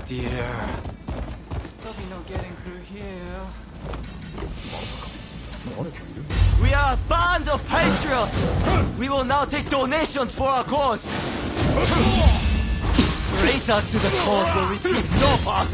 dear. There'll be no getting through here. We are a band of patriots! We will now take donations for our cause! Traitors to the cause will receive no part!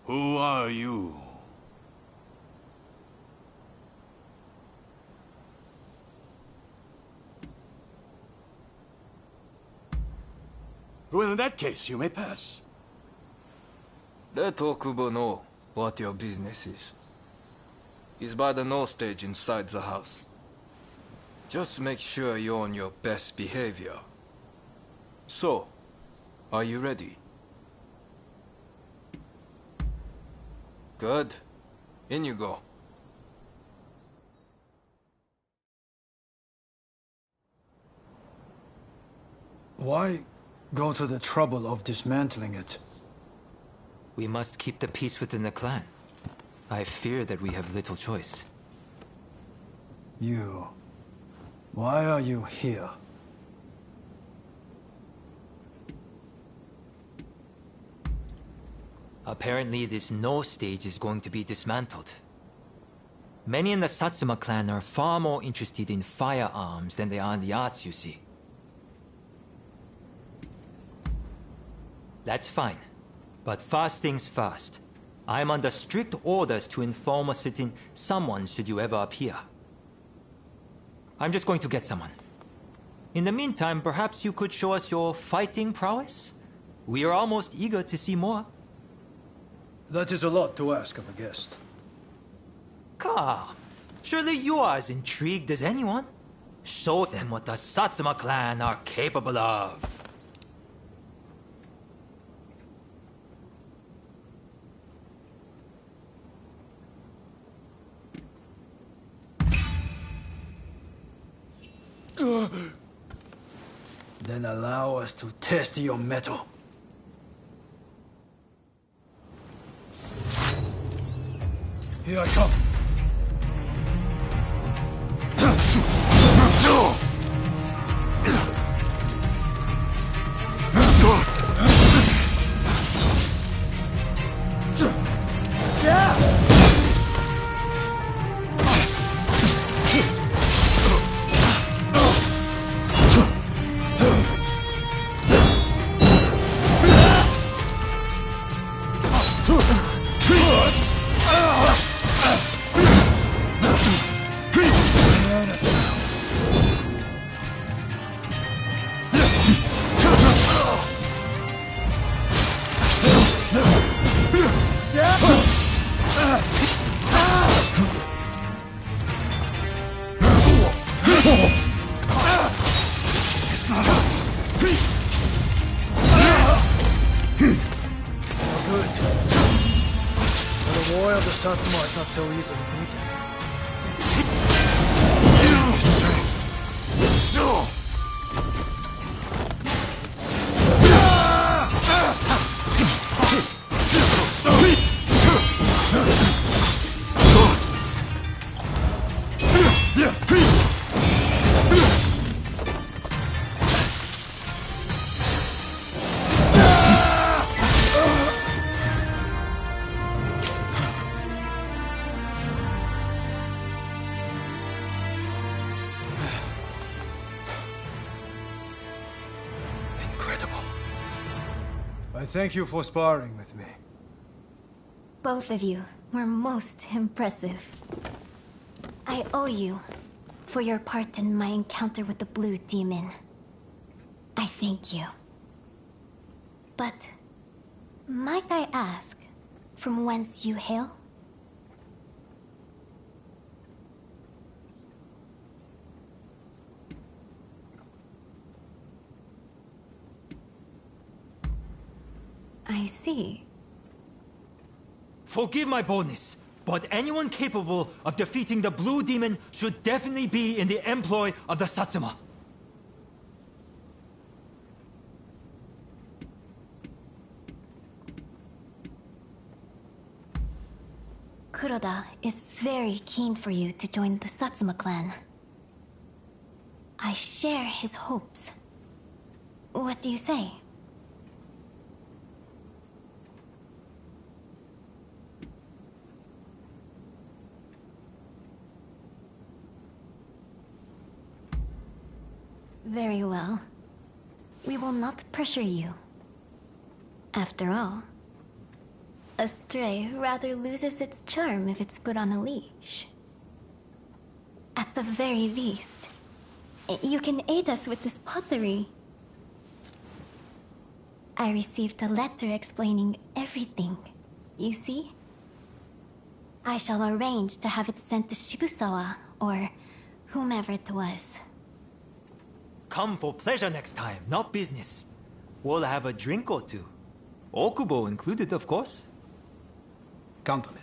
Who are you? Well, in that case, you may pass. Let Okubo know what your business is. He's by the no stage inside the house. Just make sure you're on your best behavior. So, are you ready? Good. In you go. Why go to the trouble of dismantling it? We must keep the peace within the clan. I fear that we have little choice. You... Why are you here? Apparently this no stage is going to be dismantled. Many in the Satsuma clan are far more interested in firearms than they are in the arts, you see. That's fine. But first things first. I'm under strict orders to inform a certain someone should you ever appear. I'm just going to get someone. In the meantime, perhaps you could show us your fighting prowess? We are almost eager to see more. That is a lot to ask of a guest. Come. Surely you are as intrigued as anyone. Show them what the Satsuma clan are capable of. Then allow us to test your mettle. Here I come. Satsuma is not so easily beaten. I thank you for sparring with me. Both of you were most impressive. I owe you for your part in my encounter with the Blue Demon. I thank you. But might I ask from whence you hail? I see. Forgive my boldness, but anyone capable of defeating the Blue Demon should definitely be in the employ of the Satsuma. Kuroda is very keen for you to join the Satsuma clan. I share his hopes. What do you say? Very well. We will not pressure you. After all, a stray rather loses its charm if it's put on a leash. At the very least, you can aid us with this pottery. I received a letter explaining everything. You see? I shall arrange to have it sent to Shibusawa, or whomever it was. Come for pleasure next time, not business. We'll have a drink or two. Okubo included, of course. Count on it.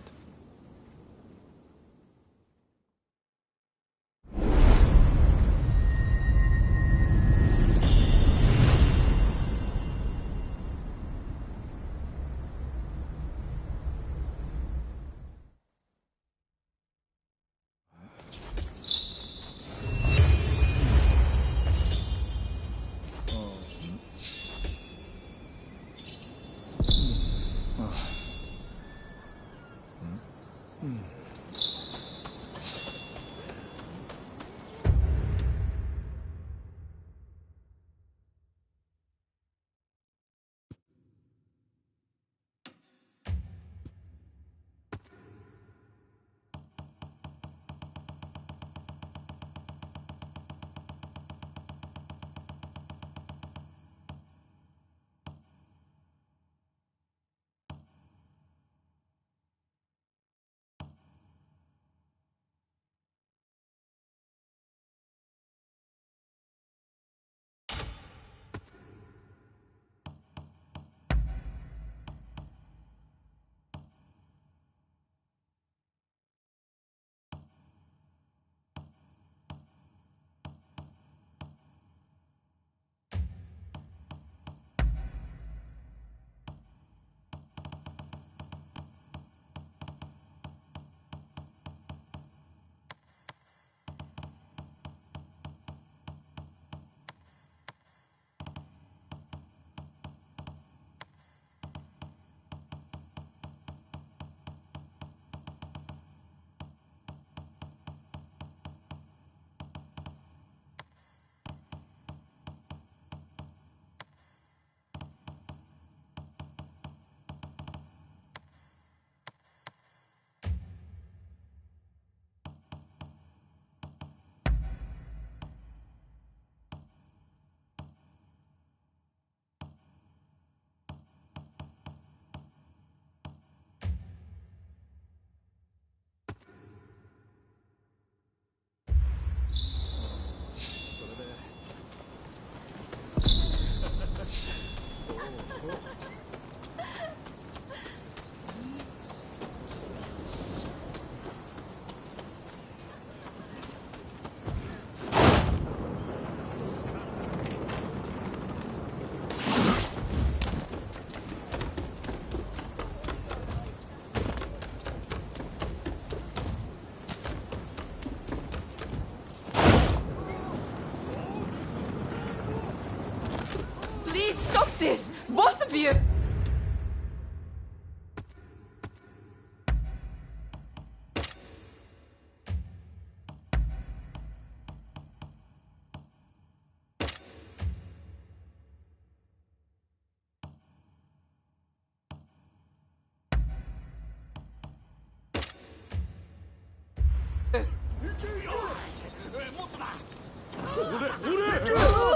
Stop this! Both of you!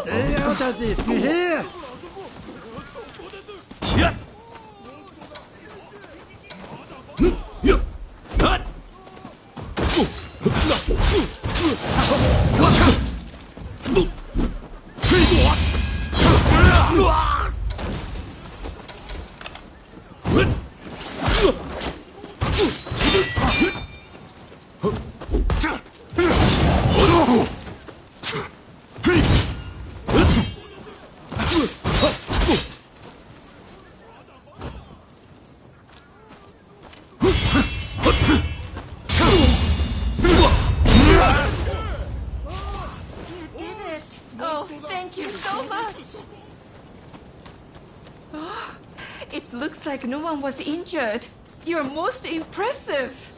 Stay out of this, you hear? Oh, thank you so much! Oh, it looks like no one was injured. You're most impressive!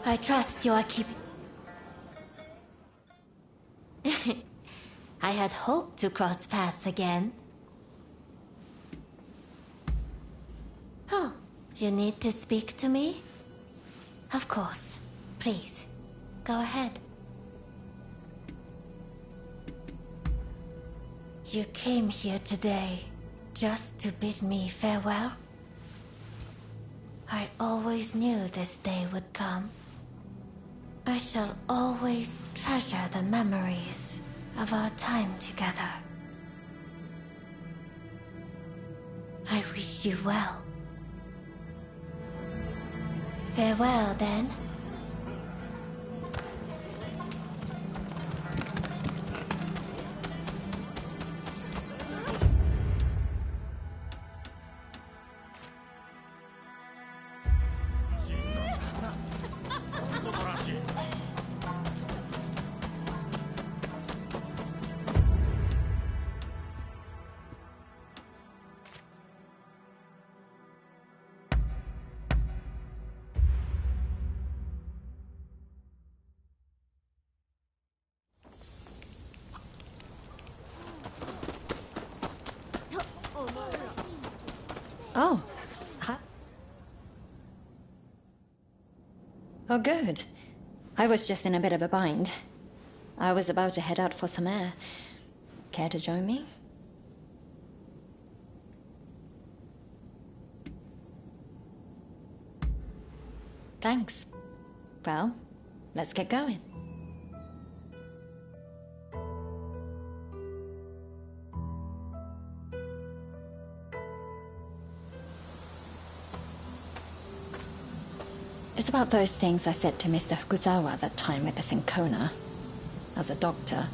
I trust you are keeping... I had hoped to cross paths again. Oh, you need to speak to me? Of course. Please, go ahead. You came here today just to bid me farewell? I always knew this day would come. I shall always treasure the memories of our time together. I wish you well. Farewell, then. Oh. Huh? Oh, good. I was just in a bit of a bind. I was about to head out for some air. Care to join me? Thanks. Well, let's get going. It's about those things I said to Mr. Fukuzawa that time with the Syncona. As a doctor,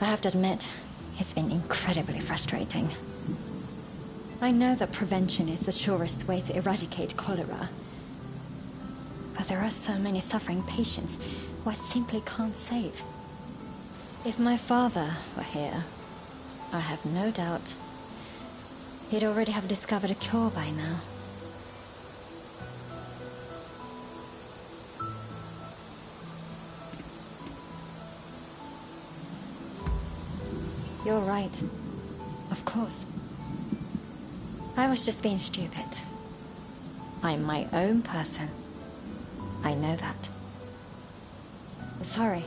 I have to admit, it's been incredibly frustrating. I know that prevention is the surest way to eradicate cholera. But there are so many suffering patients who I simply can't save. If my father were here, I have no doubt he'd already have discovered a cure by now. You're right. Of course. I was just being stupid. I'm my own person. I know that. Sorry.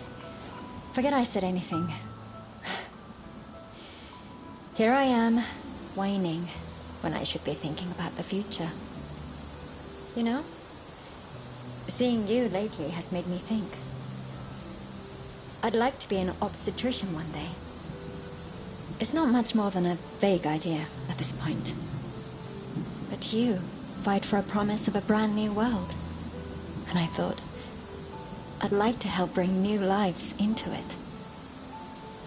Forget I said anything. Here I am, whining, when I should be thinking about the future. You know, seeing you lately has made me think. I'd like to be an obstetrician one day. It's not much more than a vague idea at this point. But you fight for a promise of a brand new world. And I thought, I'd like to help bring new lives into it.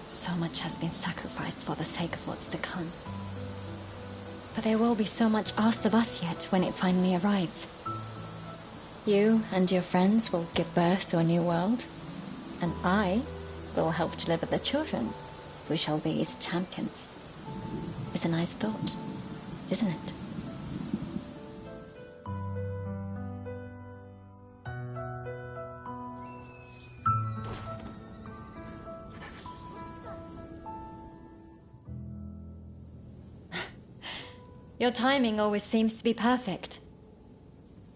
So much has been sacrificed for the sake of what's to come. But there will be so much asked of us yet when it finally arrives. You and your friends will give birth to a new world, and I will help deliver the children. We shall be its champions. It's a nice thought, isn't it? Your timing always seems to be perfect.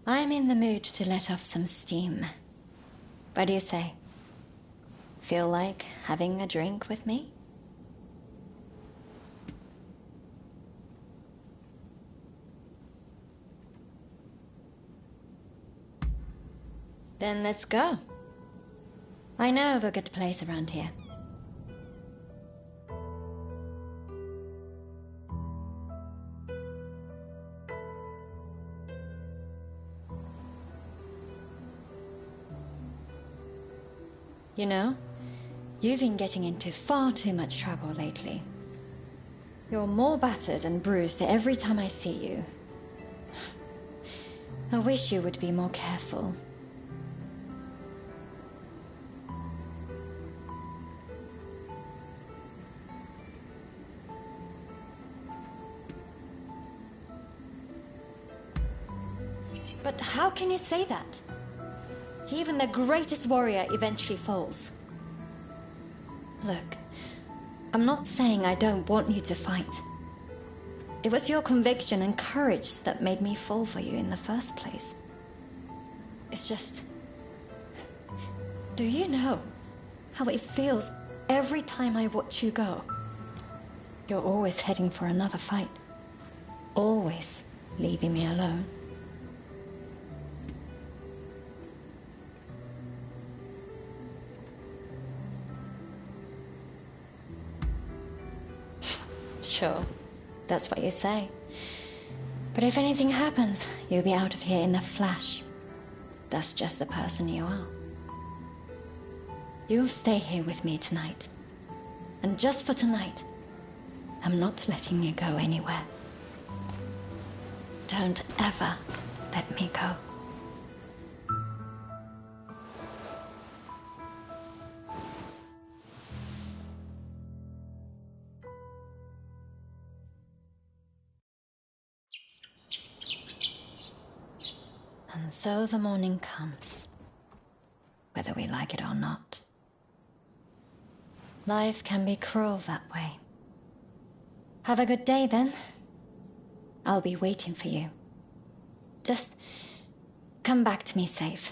I'm in the mood to let off some steam. What do you say? Feel like having a drink with me? Then let's go. I know of a good place around here. You know, you've been getting into far too much trouble lately. You're more battered and bruised every time I see you. I wish you would be more careful. But how can you say that? Even the greatest warrior eventually falls. Look, I'm not saying I don't want you to fight. It was your conviction and courage that made me fall for you in the first place. It's just... Do you know how it feels every time I watch you go? You're always heading for another fight. Always leaving me alone. Sure, that's what you say. But if anything happens, you'll be out of here in a flash. That's just the person you are. You'll stay here with me tonight. And just for tonight, I'm not letting you go anywhere. Don't ever let me go. And so the morning comes, whether we like it or not. Life can be cruel that way. Have a good day then. I'll be waiting for you. Just come back to me safe.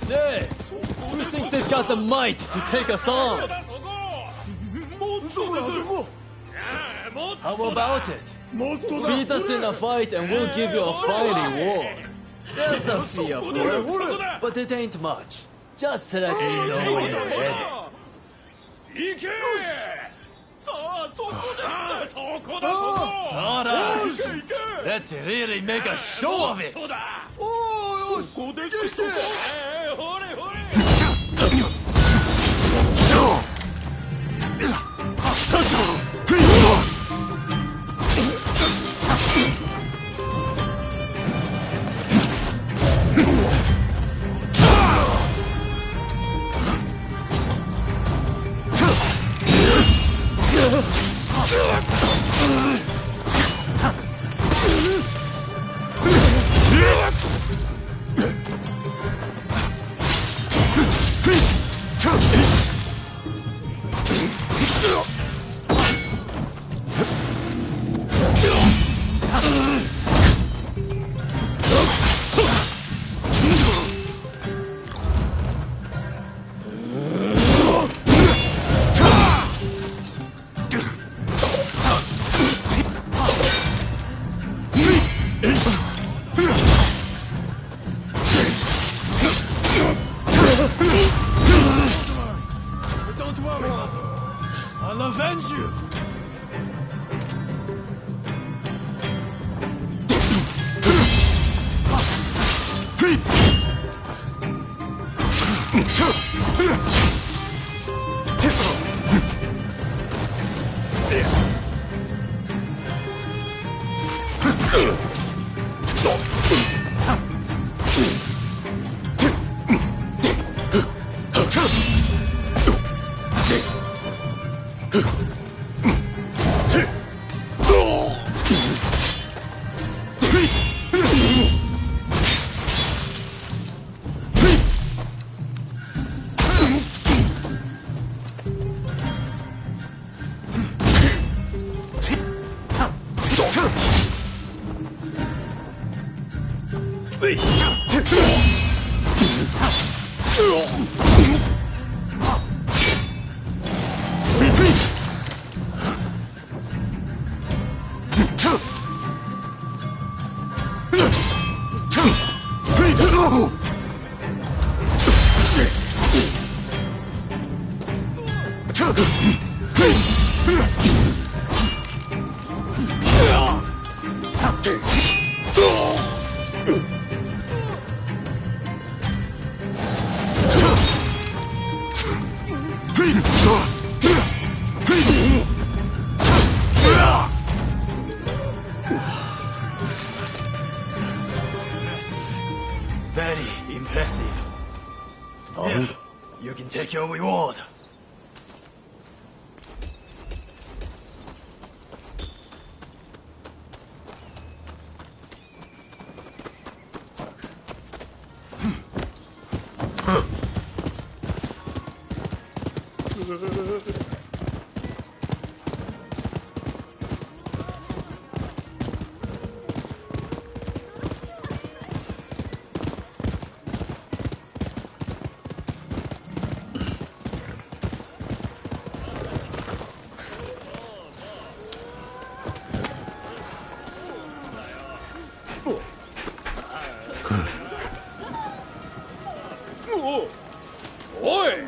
Say, who thinks they've got the might to take us on? How about it? Beat us in a fight and we'll give you a fine reward. There's a fee, of course, but it ain't much. Just to let me know when you're ready. Alright, let's really make a show of it. I'll avenge you! Very impressive. Here, you can take your reward. Oi!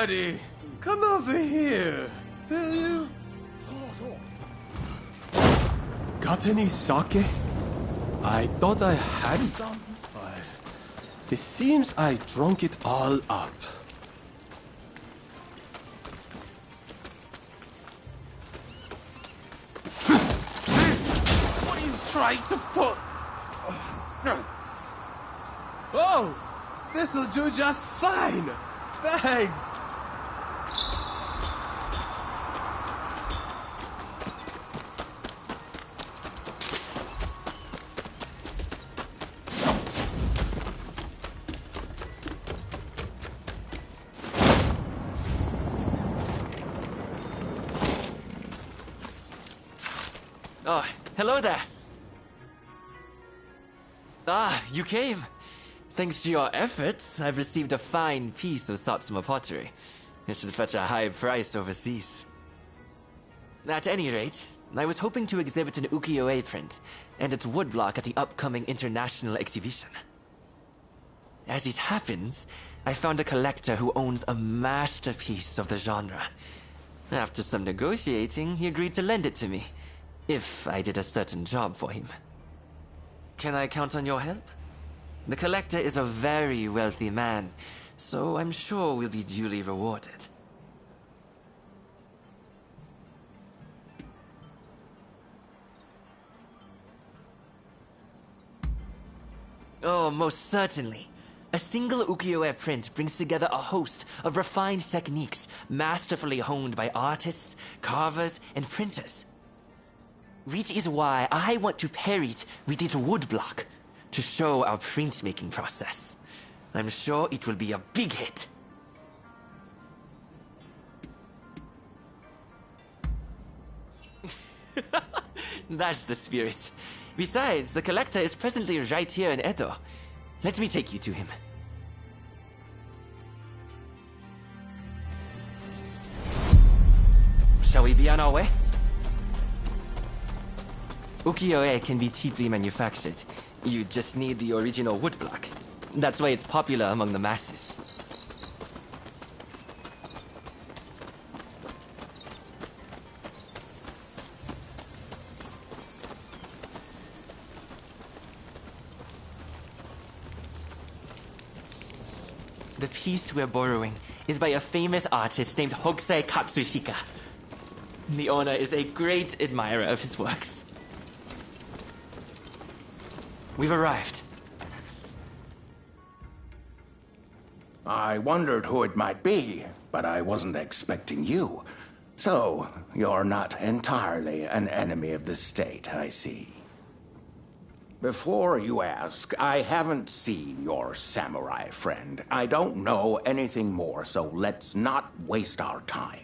buddy. Come over here, will you? Got any sake? I thought I had some, but it seems I drunk it all up. What are you trying to put? Oh, this'll do just fine. Thanks. Oh, hello there. Ah, you came. Thanks to your efforts, I've received a fine piece of Satsuma pottery. It should fetch a high price overseas. At any rate, I was hoping to exhibit an ukiyo-e print and its woodblock at the upcoming international exhibition. As it happens, I found a collector who owns a masterpiece of the genre. After some negotiating, he agreed to lend it to me, if I did a certain job for him. Can I count on your help? The collector is a very wealthy man, so I'm sure we'll be duly rewarded. Oh, most certainly. A single ukiyo-e print brings together a host of refined techniques masterfully honed by artists, carvers, and printers. Which is why I want to pair it with its woodblock to show our printmaking process. I'm sure it will be a big hit. That's the spirit. Besides, the collector is presently right here in Edo. Let me take you to him. Shall we be on our way? Ukiyo-e can be cheaply manufactured. You just need the original woodblock. That's why it's popular among the masses. The piece we're borrowing is by a famous artist named Hokusai Katsushika. The owner is a great admirer of his works. We've arrived. I wondered who it might be, but I wasn't expecting you. So, you're not entirely an enemy of the state, I see. Before you ask, I haven't seen your samurai friend. I don't know anything more, so let's not waste our time.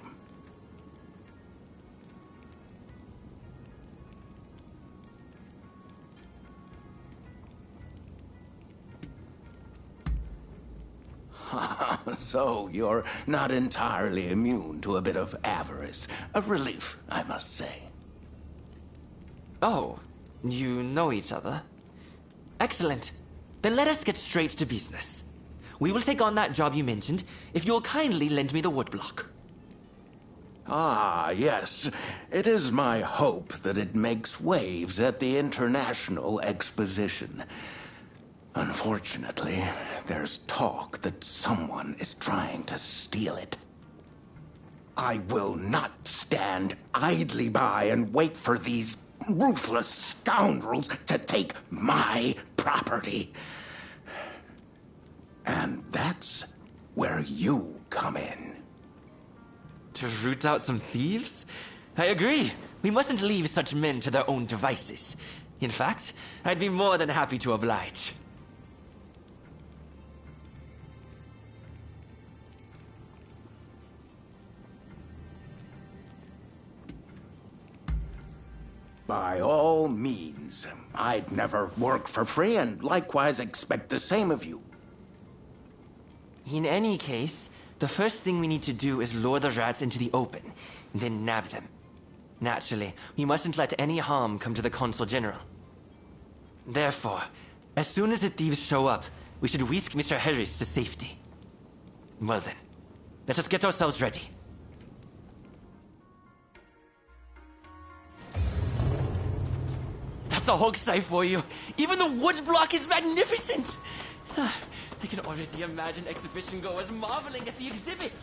So, you're not entirely immune to a bit of avarice. A relief, I must say. Oh, you know each other? Excellent. Then let us get straight to business. We will take on that job you mentioned if you'll kindly lend me the woodblock. Ah, yes. It is my hope that it makes waves at the International Exposition. Unfortunately, there's talk that someone is trying to steal it. I will not stand idly by and wait for these ruthless scoundrels to take my property. And that's where you come in. To root out some thieves? I agree. We mustn't leave such men to their own devices. In fact, I'd be more than happy to oblige. By all means. I'd never work for free and likewise expect the same of you. In any case, the first thing we need to do is lure the rats into the open, then nab them. Naturally, we mustn't let any harm come to the Consul General. Therefore, as soon as the thieves show up, we should whisk Mr. Harris to safety. Well then, Let's just get ourselves ready. That's a hokusai for you. Even the wood block is magnificent. I can already imagine exhibition goers marveling at the exhibit.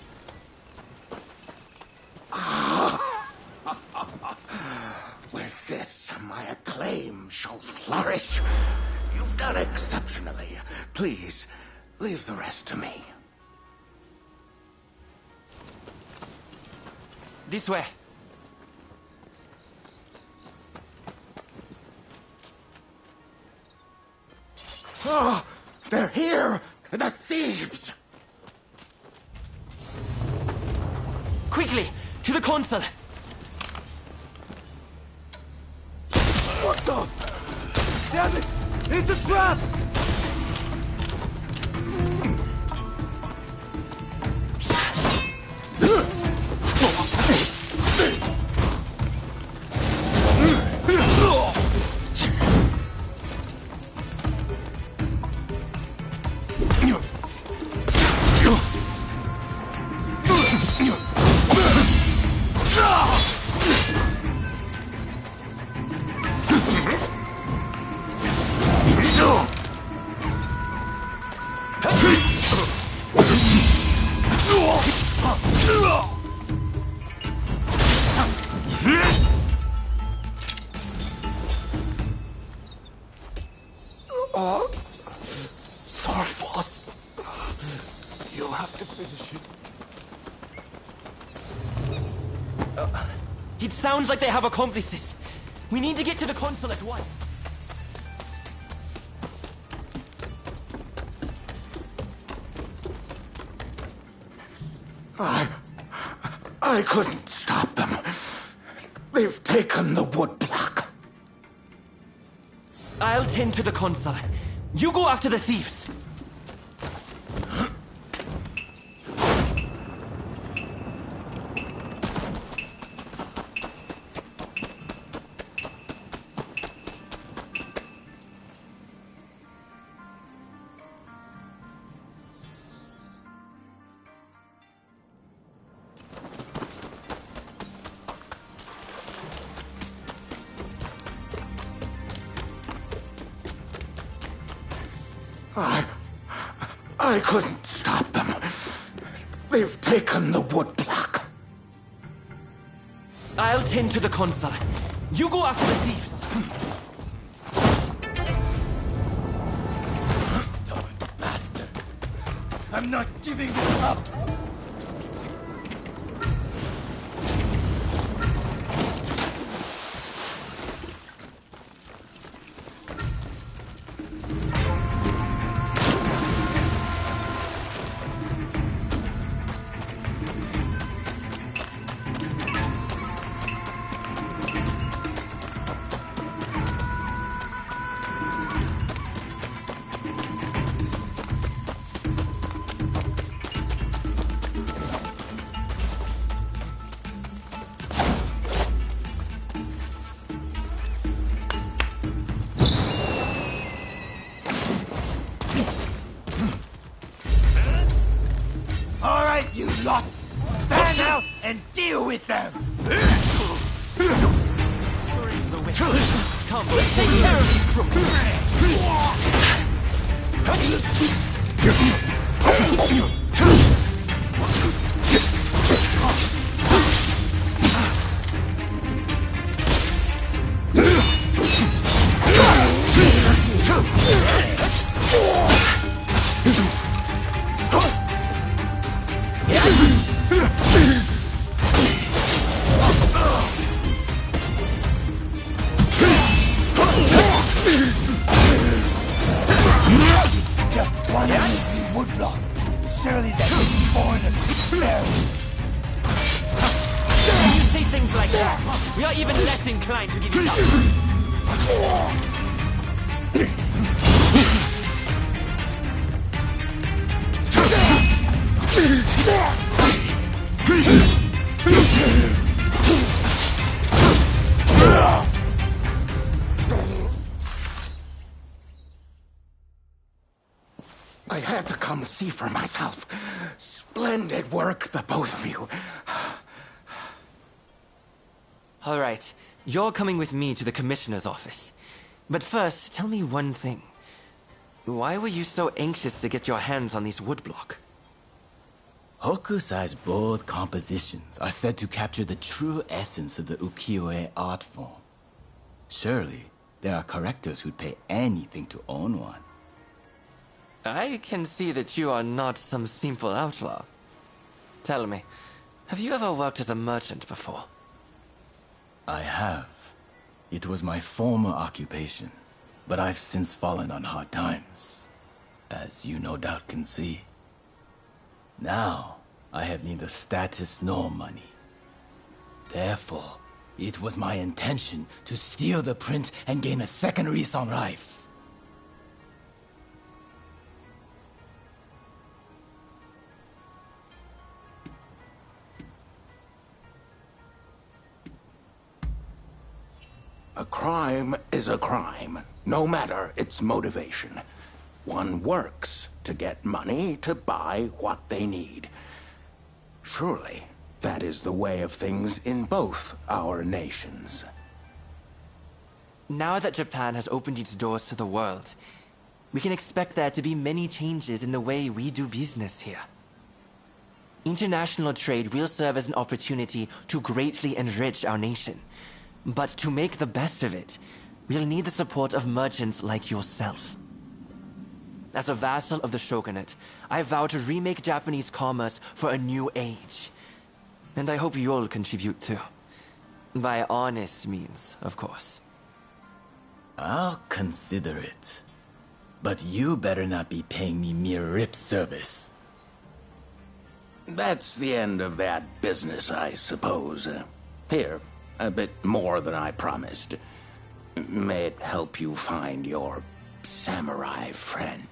With this, my acclaim shall flourish. You've done exceptionally. Please, leave the rest to me. This way. Oh, they're here! The thieves! Quickly, to the console! What the? Damn it! It's a trap! Sorry, boss. You'll have to finish it. It sounds like they have accomplices. We need to get to the console at once. I couldn't stop them. They've taken the wood block. I'll tend to the console. You go after the thieves. I couldn't stop them. They've taken the wood block. I'll tend to the console. You go after the thieves. Stubborn bastard. I'm not giving this up. You lot! Stand out and deal with them! Come, let's take care of these crooks! Surely that would be more than fair. When you say things like that, we are even less inclined to give you I had to come see for myself. Splendid work, the both of you. All right, you're coming with me to the commissioner's office. But first, tell me one thing. Why were you so anxious to get your hands on these woodblock? Hokusai's bold compositions are said to capture the true essence of the ukiyo-e art form. Surely, there are collectors who'd pay anything to own one. I can see that you are not some simple outlaw. Tell me, have you ever worked as a merchant before? I have. It was my former occupation, but I've since fallen on hard times, as you no doubt can see. Now, I have neither status nor money. Therefore, it was my intention to steal the print and gain a second lease on life. A crime is a crime, no matter its motivation. One works to get money to buy what they need. Surely, that is the way of things in both our nations. Now that Japan has opened its doors to the world, we can expect there to be many changes in the way we do business here. International trade will serve as an opportunity to greatly enrich our nation. But to make the best of it, we'll need the support of merchants like yourself. As a vassal of the shogunate, I vow to remake Japanese commerce for a new age. And I hope you'll contribute too. By honest means, of course. I'll consider it. But you better not be paying me mere lip service. That's the end of that business, I suppose. Here, a bit more than I promised. May it help you find your samurai friend.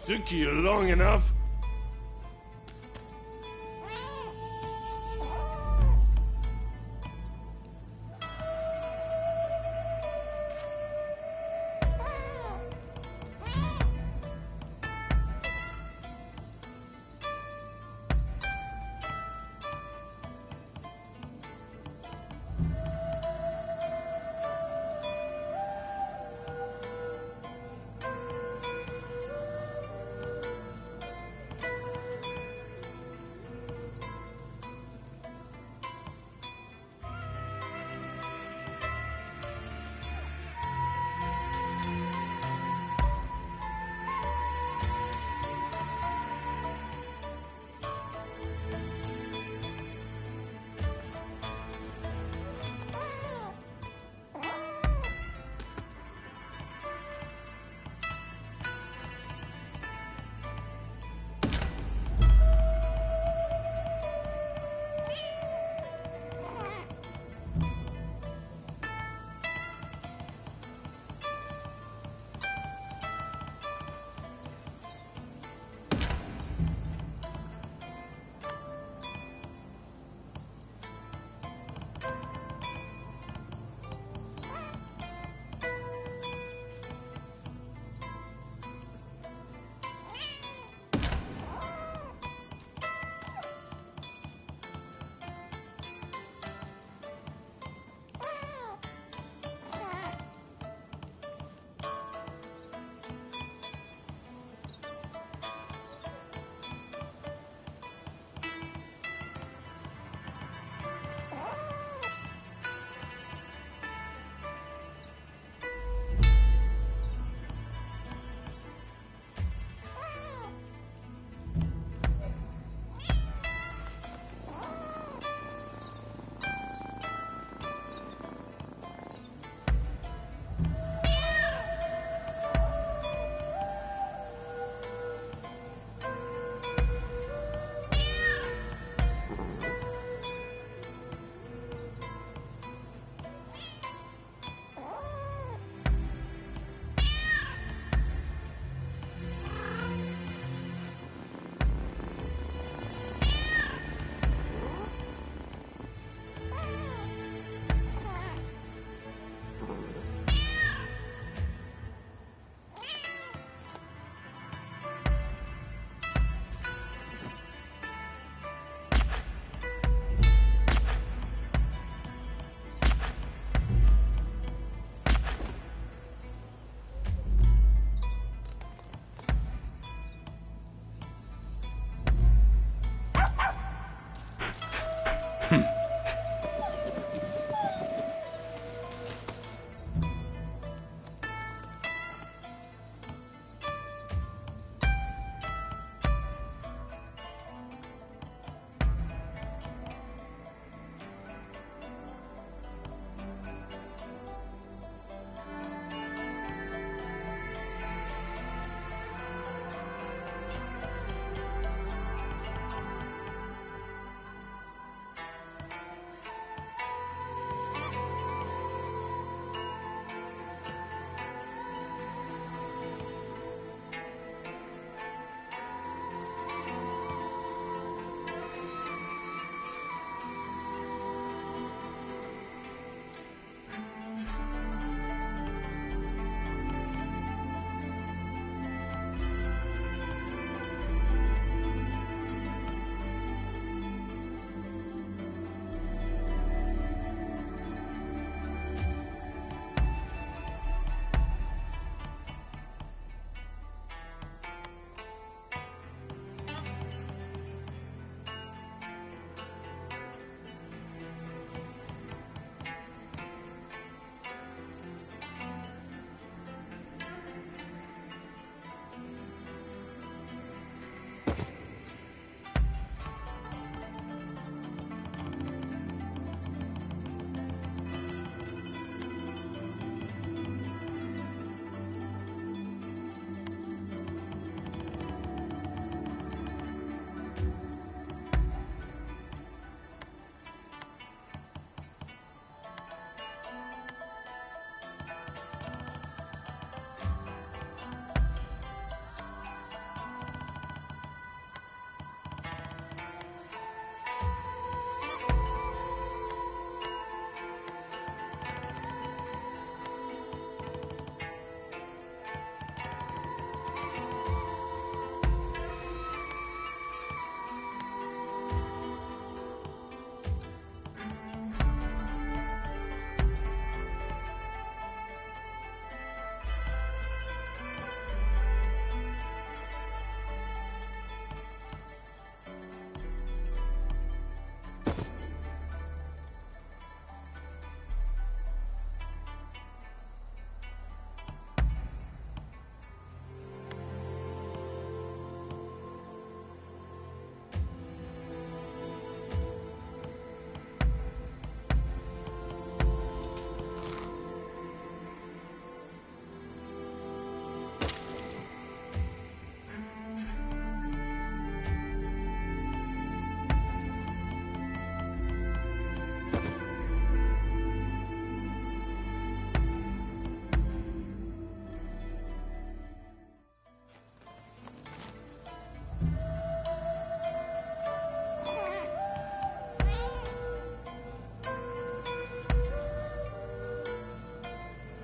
Took you long enough.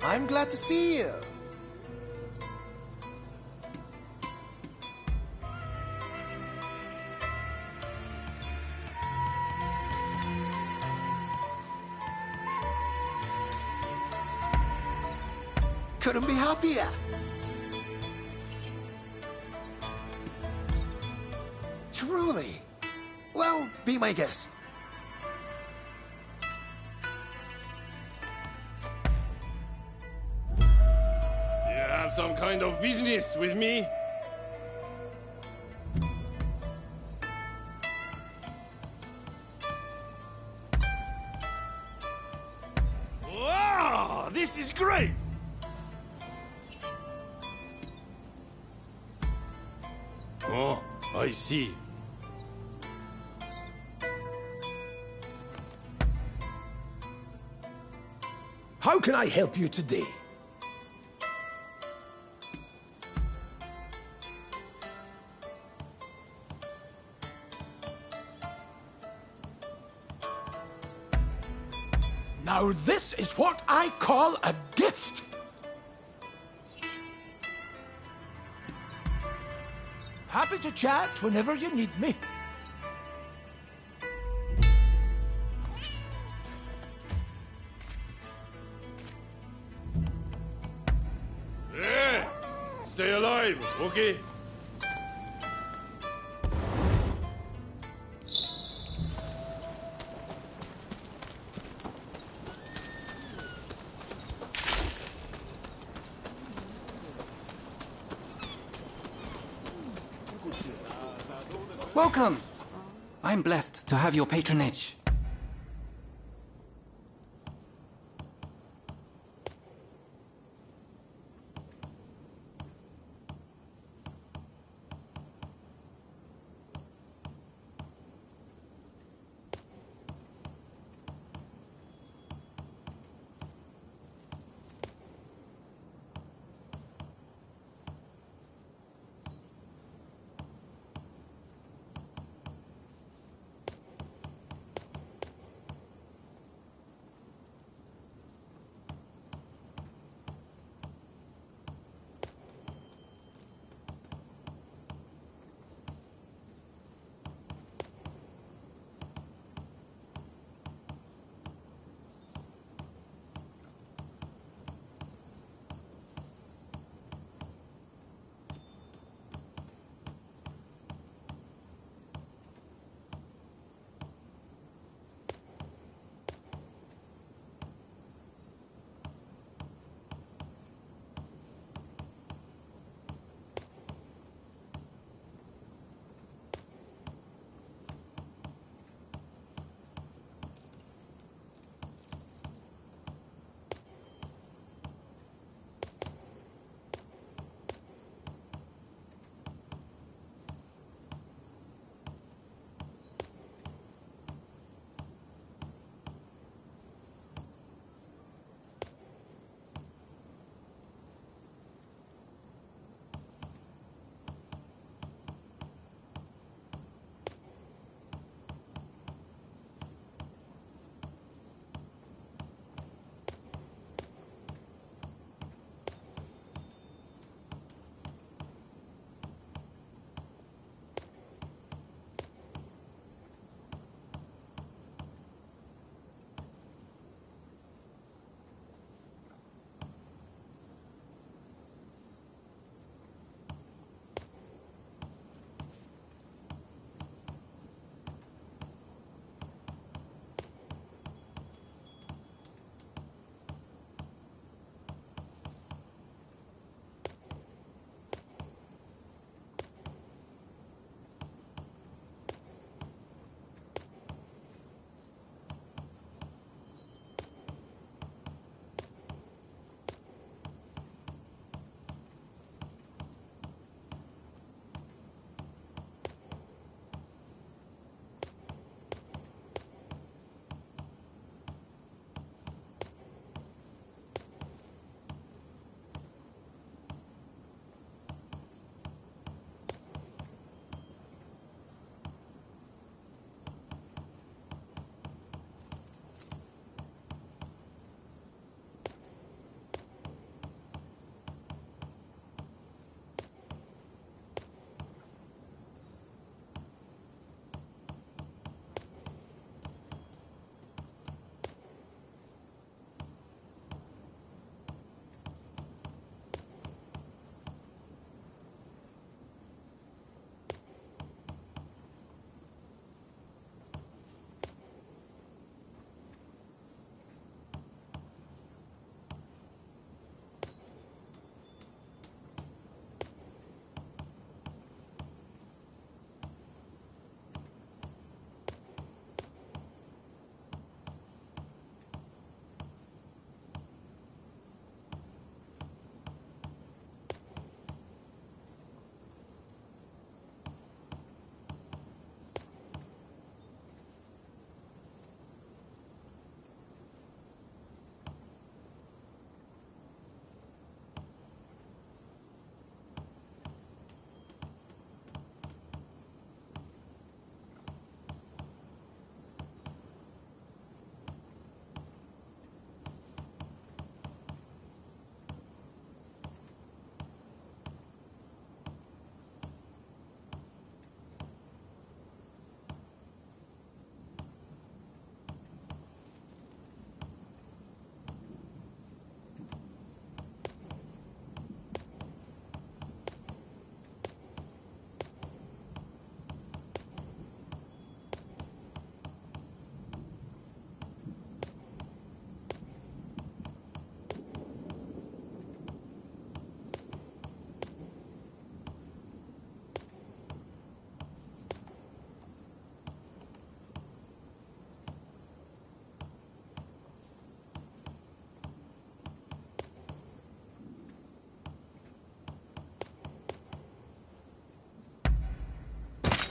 I'm glad to see you. Couldn't be happier. Truly. Well, be my guest. You have some kind of business with me? Wow! This is great! Oh, I see. How can I help you today? Now this is what I call a gift. Happy to chat whenever you need me. Hey! Stay alive, okay? Welcome. I'm blessed to have your patronage.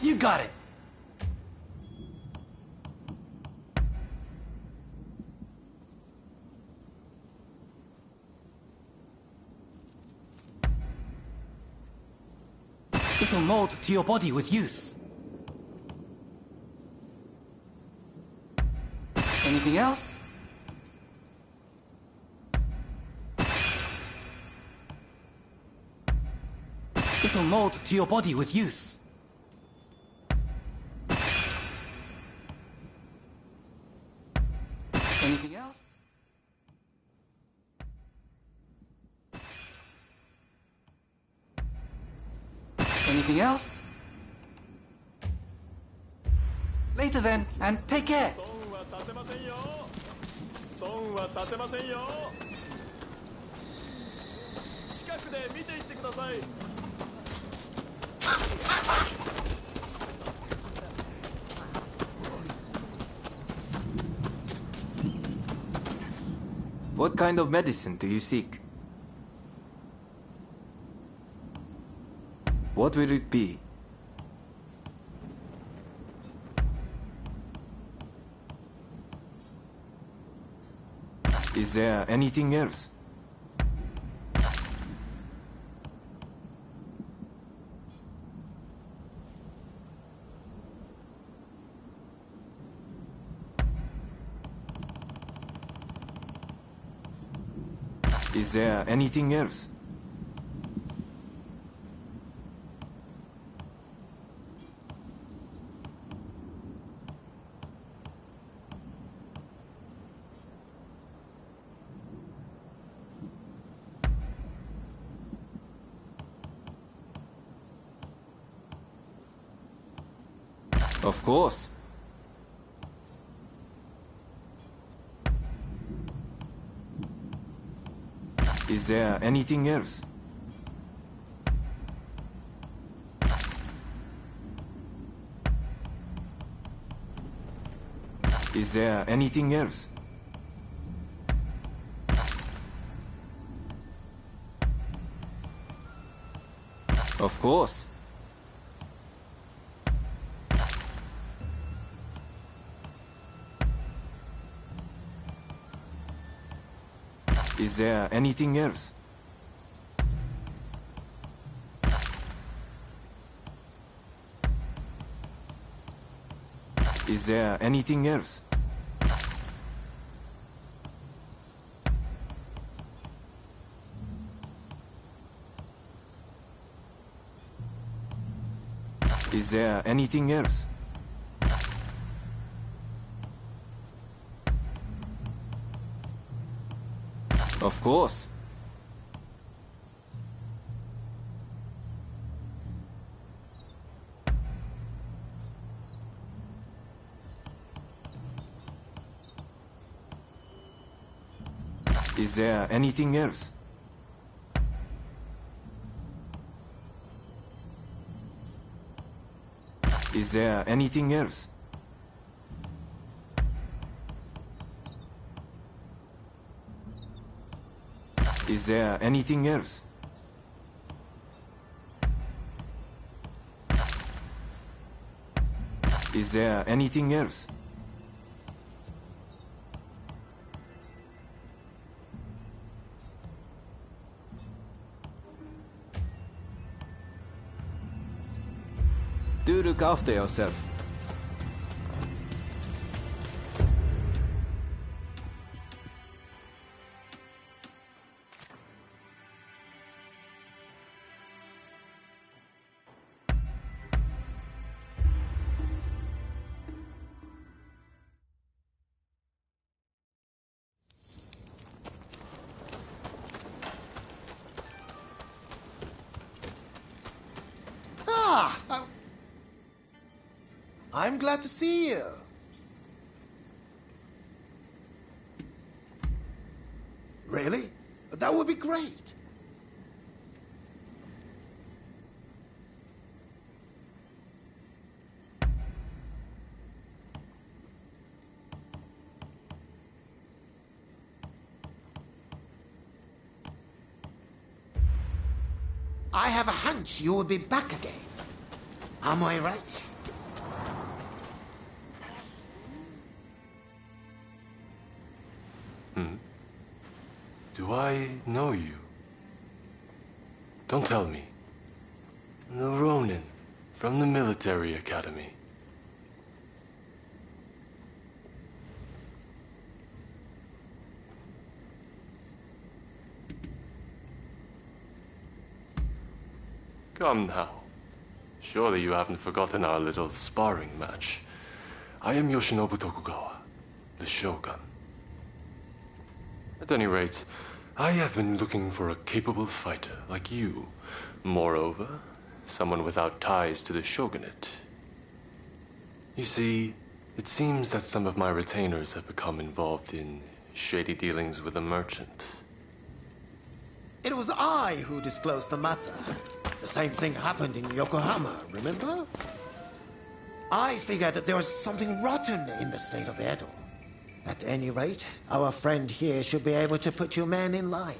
You got it. It'll mold to your body with use. Anything else? It'll mold to your body with use. Anything else? Anything else? Later then, and take care. What kind of medicine do you seek? What will it be? Is there anything else? Is there anything else? Of course. Is there anything else? Is there anything else? Of course. Is there anything else? Is there anything else? Is there anything else? Of course. Is there anything else? Is there anything else? Is there anything else? Is there anything else? Do look after yourself. I'm glad to see you. Really? That would be great. I have a hunch you will be back again. Am I right? Do I know you? Don't tell me. The Ronin from the military academy. Come now. Surely you haven't forgotten our little sparring match. I am Yoshinobu Tokugawa, the Shogun. At any rate, I have been looking for a capable fighter like you. Moreover, someone without ties to the shogunate. You see, it seems that some of my retainers have become involved in shady dealings with a merchant. It was I who disclosed the matter. The same thing happened in Yokohama, remember? I figured that there was something rotten in the state of Edo. At any rate, our friend here should be able to put your man in line.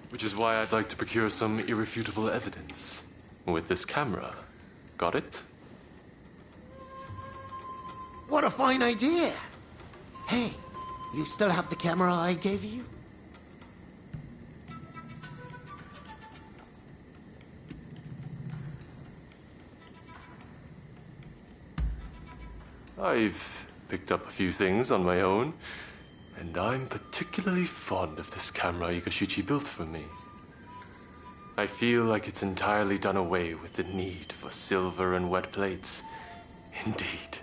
Which is why I'd like to procure some irrefutable evidence. With this camera. Got it? What a fine idea! Hey, you still have the camera I gave you? I've picked up a few things on my own, and I'm particularly fond of this camera Igashichi built for me. I feel like it's entirely done away with the need for silver and wet plates. Indeed,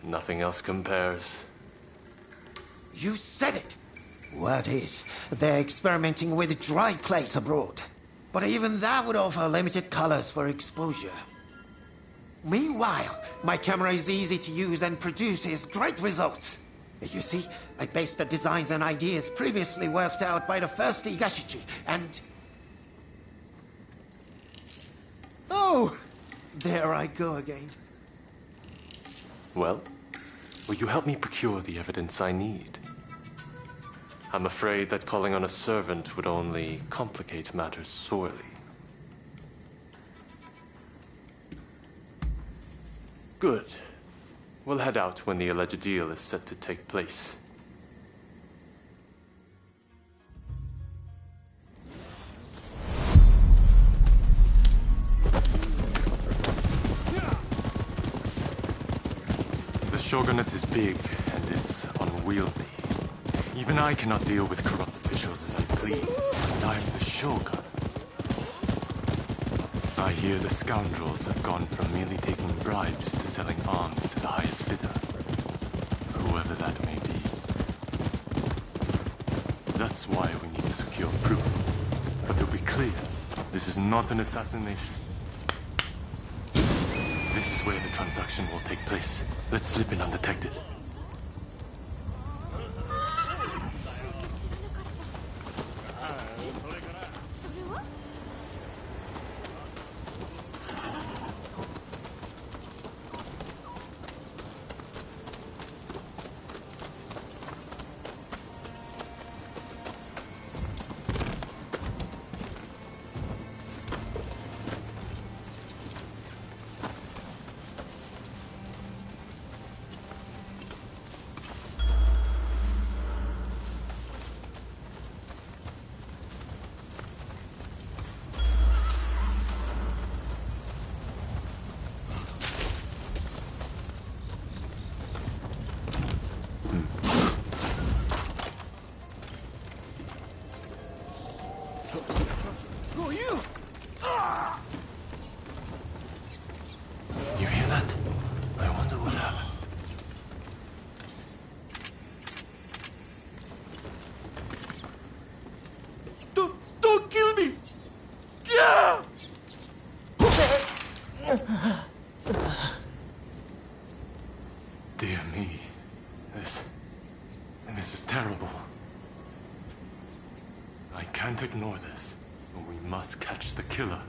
nothing else compares. You said it! Word is, they're experimenting with dry plates abroad. But even that would offer limited colors for exposure. Meanwhile, my camera is easy to use and produces great results. You see, I based the designs and ideas previously worked out by the first Igashichi, and... Oh! There I go again. Well, will you help me procure the evidence I need? I'm afraid that calling on a servant would only complicate matters sorely. Good. We'll head out when the alleged deal is set to take place. The shogunate is big and it's unwieldy. Even I cannot deal with corrupt officials as I please, and I'm the shogun. I hear the scoundrels have gone from merely taking bribes to selling arms to the highest bidder, whoever that may be. That's why we need to secure proof. But to be clear, this is not an assassination. This is where the transaction will take place. Let's slip in undetected. You hear that? I wonder what happened. Don't kill me! Yeah! Dear me. This is terrible. I can't ignore this. We must catch the killer.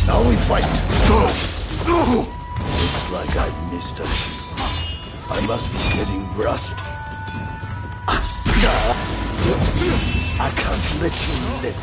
Now we fight! Looks like I missed a few. I must be getting rusty. I can't let you live.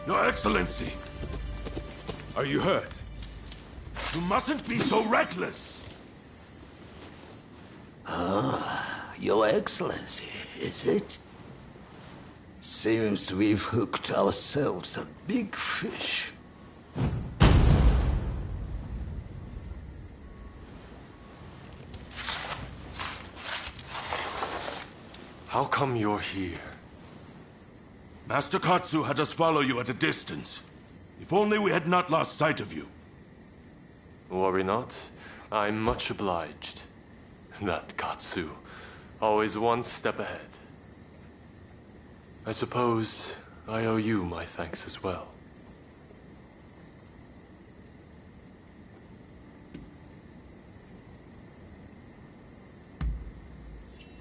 Your Excellency! Are you hurt? You mustn't be so reckless! Your Excellency, is it? Seems we've hooked ourselves a big fish. How come you're here? Master Katsu had us follow you at a distance. If only we had not lost sight of you. Worry not. I'm much obliged. That Katsu. Always one step ahead. I suppose I owe you my thanks as well.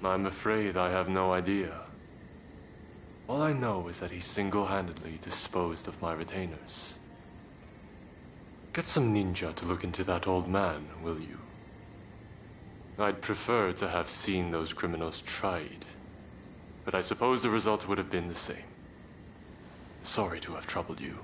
I'm afraid I have no idea. All I know is that he single-handedly disposed of my retainers. Get some ninja to look into that old man, will you? I'd prefer to have seen those criminals tried, but I suppose the result would have been the same. Sorry to have troubled you.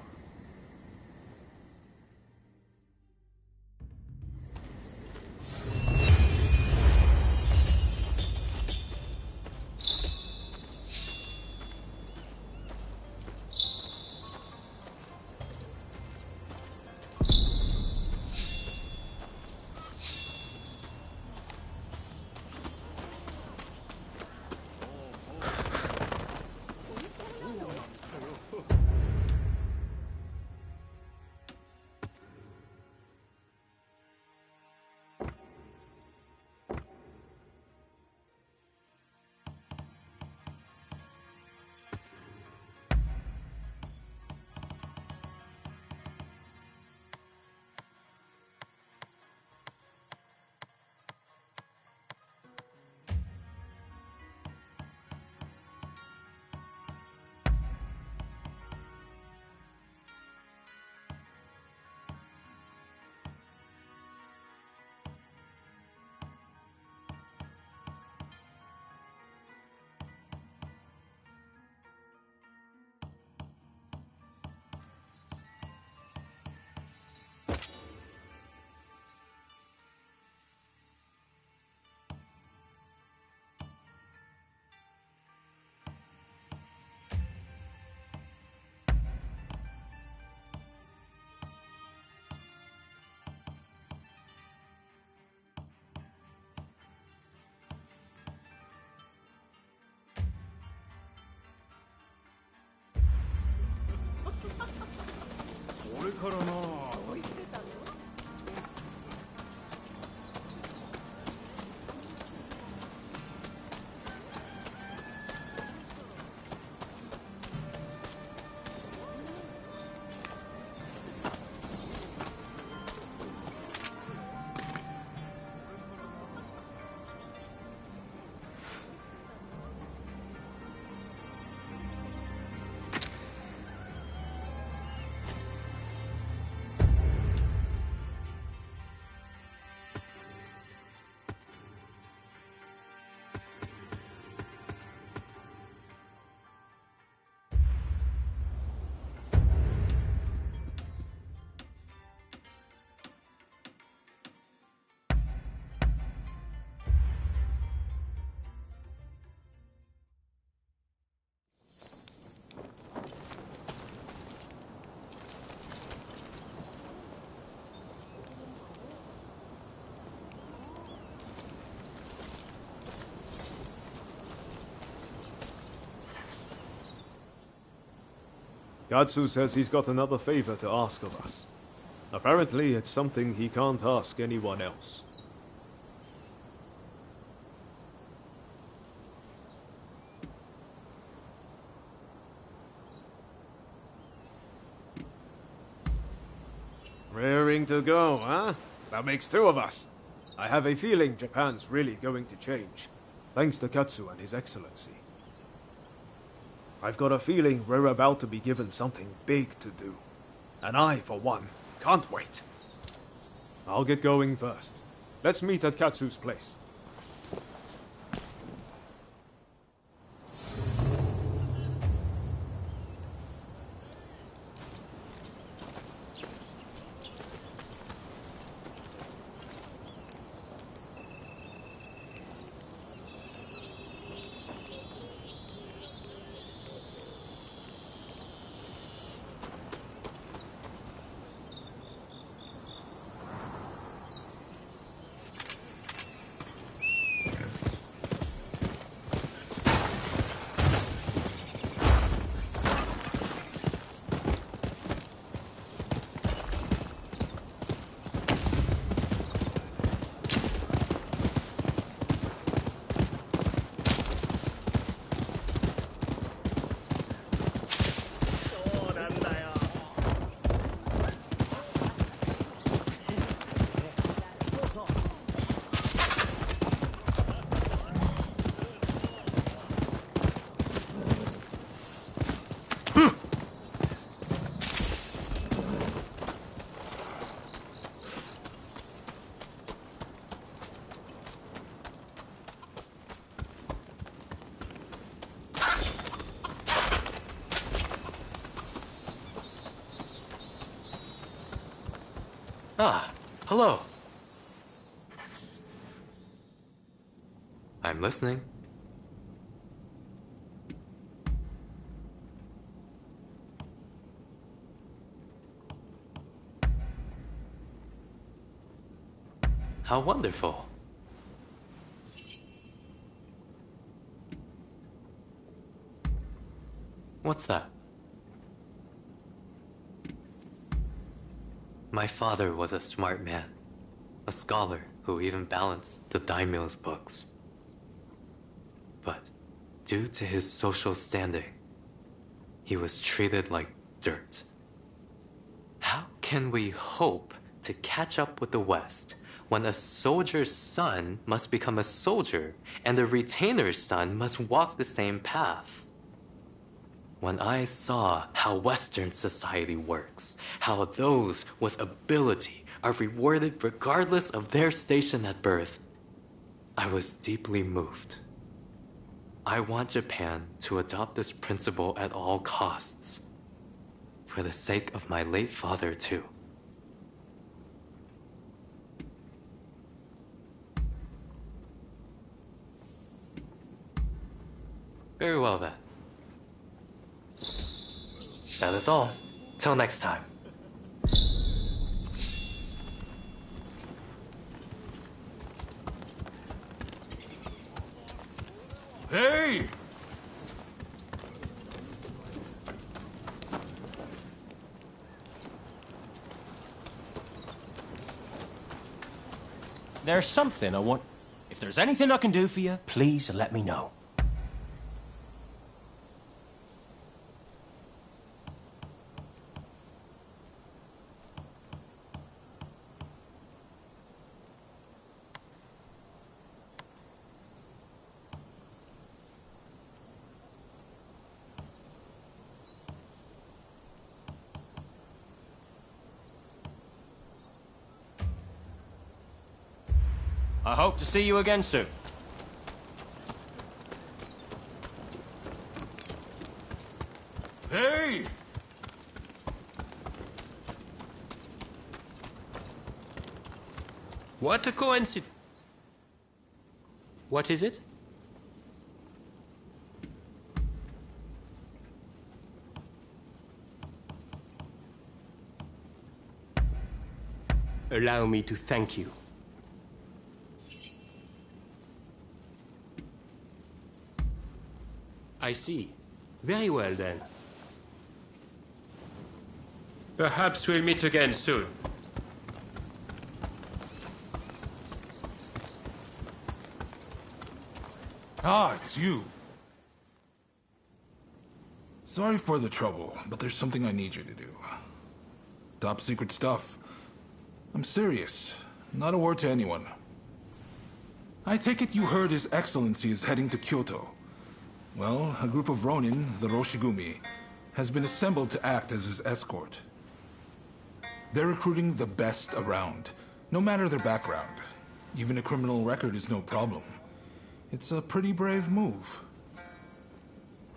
Katsu says he's got another favor to ask of us. Apparently, it's something he can't ask anyone else. Raring to go, huh? That makes two of us. I have a feeling Japan's really going to change, thanks to Katsu and His Excellency. I've got a feeling we're about to be given something big to do. And I, for one, can't wait. I'll get going first. Let's meet at Katsu's place. Ah, hello. I'm listening. How wonderful. What's that? My father was a smart man, a scholar who even balanced the daimyo's books. But due to his social standing, he was treated like dirt. How can we hope to catch up with the West when a soldier's son must become a soldier and a retainer's son must walk the same path? When I saw how Western society works, how those with ability are rewarded regardless of their station at birth, I was deeply moved. I want Japan to adopt this principle at all costs, for the sake of my late father too. Very well then. That is all. Till next time. Hey! There's something I want... If there's anything I can do for you, please let me know. I hope to see you again soon. Hey! What a coincidence. What is it? Allow me to thank you. I see. Very well then. Perhaps we'll meet again soon. Ah, it's you. Sorry for the trouble, but there's something I need you to do. Top secret stuff. I'm serious. Not a word to anyone. I take it you heard His Excellency is heading to Kyoto. Well, a group of Ronin, the Roshigumi, has been assembled to act as his escort. They're recruiting the best around, no matter their background. Even a criminal record is no problem. It's a pretty brave move.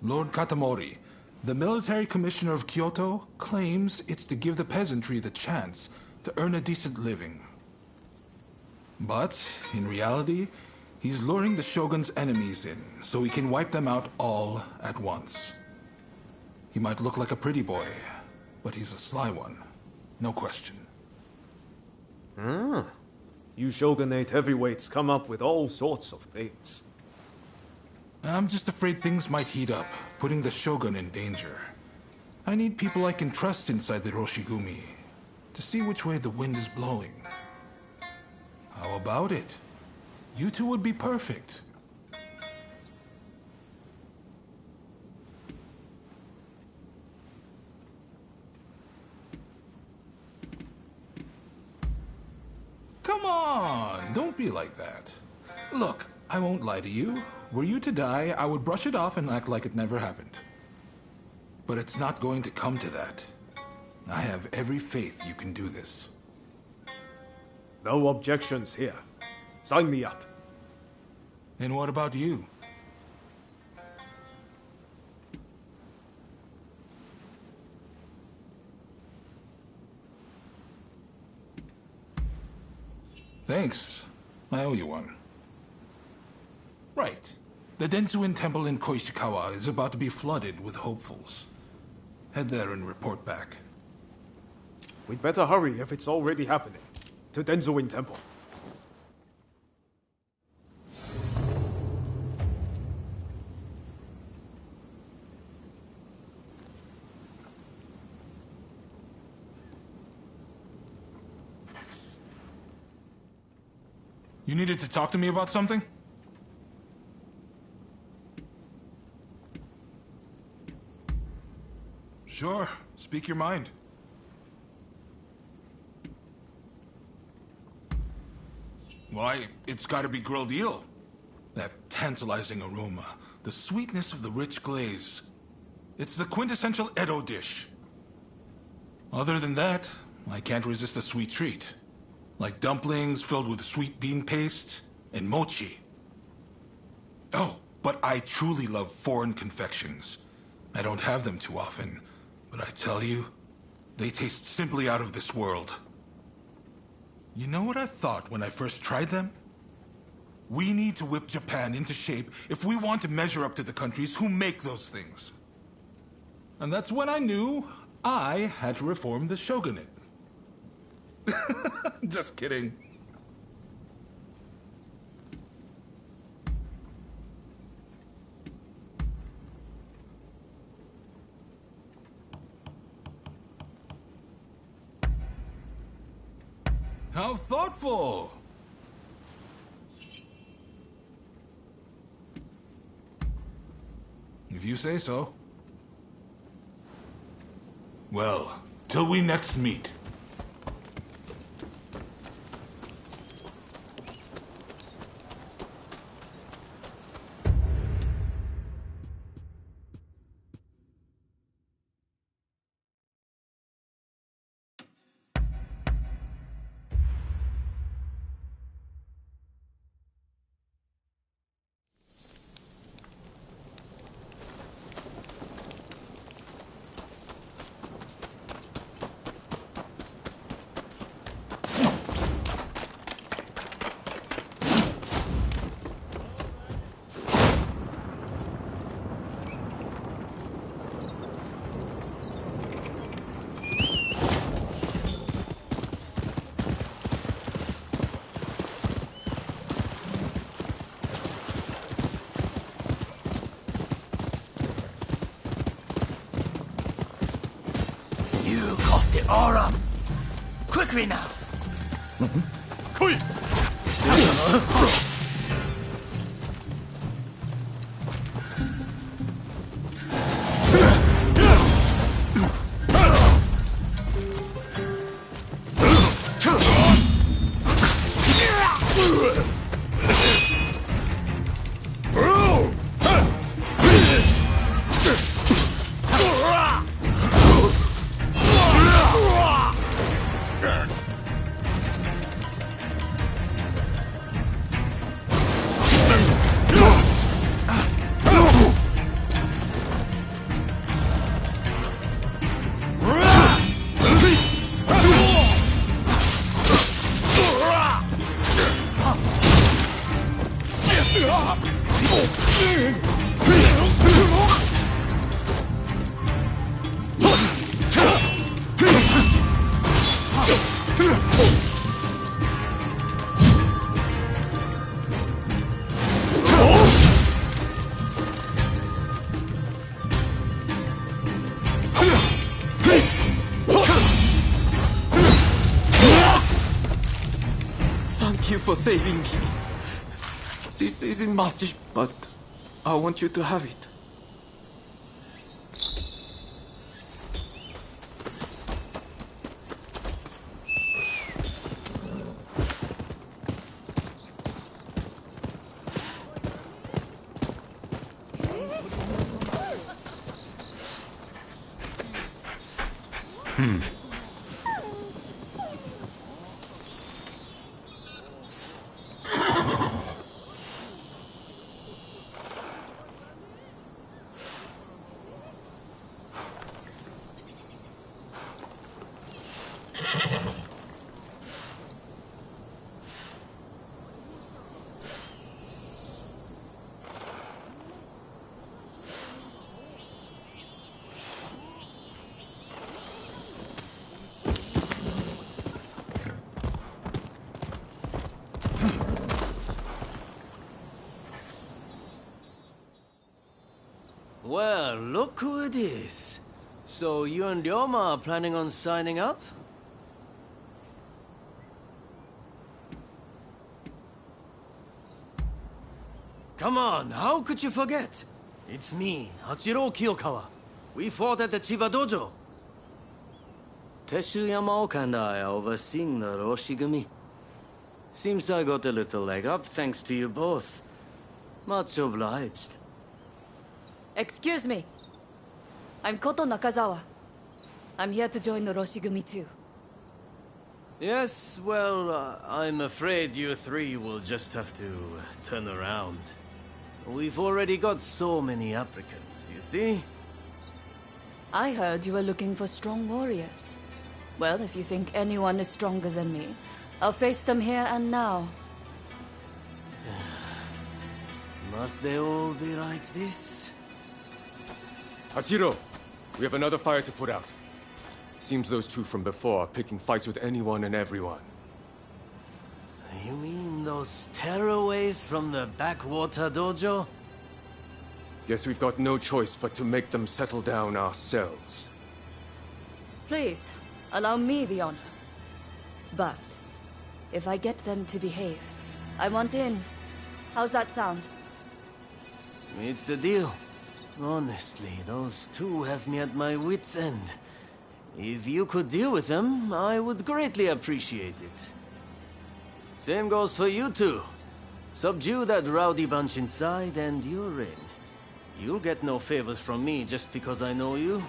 Lord Katamori, the military commissioner of Kyoto, claims it's to give the peasantry the chance to earn a decent living. But, in reality, he's luring the shogun's enemies in, so he can wipe them out all at once. He might look like a pretty boy, but he's a sly one. No question. Ah. You shogunate heavyweights come up with all sorts of things. I'm just afraid things might heat up, putting the shogun in danger. I need people I can trust inside the Roshigumi, to see which way the wind is blowing. How about it? You two would be perfect. Come on, don't be like that. Look, I won't lie to you. Were you to die, I would brush it off and act like it never happened. But it's not going to come to that. I have every faith you can do this. No objections here. Sign me up. And what about you? Thanks. I owe you one. Right. The Densuin Temple in Koishikawa is about to be flooded with hopefuls. Head there and report back. We'd better hurry if it's already happening. To Denzuin Temple. You needed to talk to me about something? Sure, speak your mind. Why, it's gotta be grilled eel. That tantalizing aroma, the sweetness of the rich glaze. It's the quintessential Edo dish. Other than that, I can't resist a sweet treat. Like dumplings filled with sweet bean paste and mochi. Oh, but I truly love foreign confections. I don't have them too often, but I tell you, they taste simply out of this world. You know what I thought when I first tried them? We need to whip Japan into shape if we want to measure up to the countries who make those things. And that's when I knew I had to reform the shogunate. Just kidding. How thoughtful! If you say so. Well, till we next meet. aura! Quickly now! Quick! Thank you for saving me. This isn't much, but I want you to have it. Well, look who it is. So you and Ryoma are planning on signing up? Come on, how could you forget? It's me, Hachiro Kiyokawa. We fought at the Chiba Dojo. Teshu Yamaoka and I are overseeing the Roshigumi. Seems I got a little leg up thanks to you both. Much obliged. Excuse me. I'm Koto Nakazawa. I'm here to join the Roshigumi too. Yes, well, I'm afraid you three will just have to turn around. We've already got so many applicants, you see? I heard you were looking for strong warriors. Well, if you think anyone is stronger than me, I'll face them here and now. Must they all be like this? Hachiro, we have another fire to put out. Seems those two from before are picking fights with anyone and everyone. You mean those tearaways from the backwater dojo? Guess we've got no choice but to make them settle down ourselves. Please, allow me the honor. But, if I get them to behave, I want in. How's that sound? It's a deal. Honestly, those two have me at my wit's end. If you could deal with them, I would greatly appreciate it. Same goes for you two. Subdue that rowdy bunch inside and you're in. You'll get no favors from me just because I know you.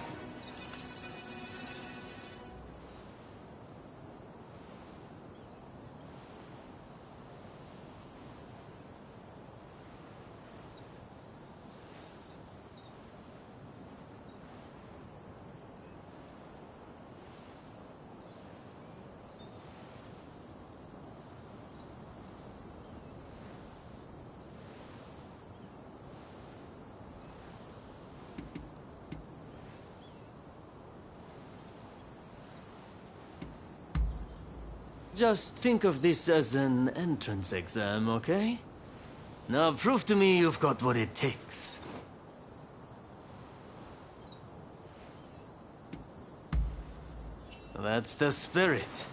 Just think of this as an entrance exam, okay? Now prove to me you've got what it takes. That's the spirit.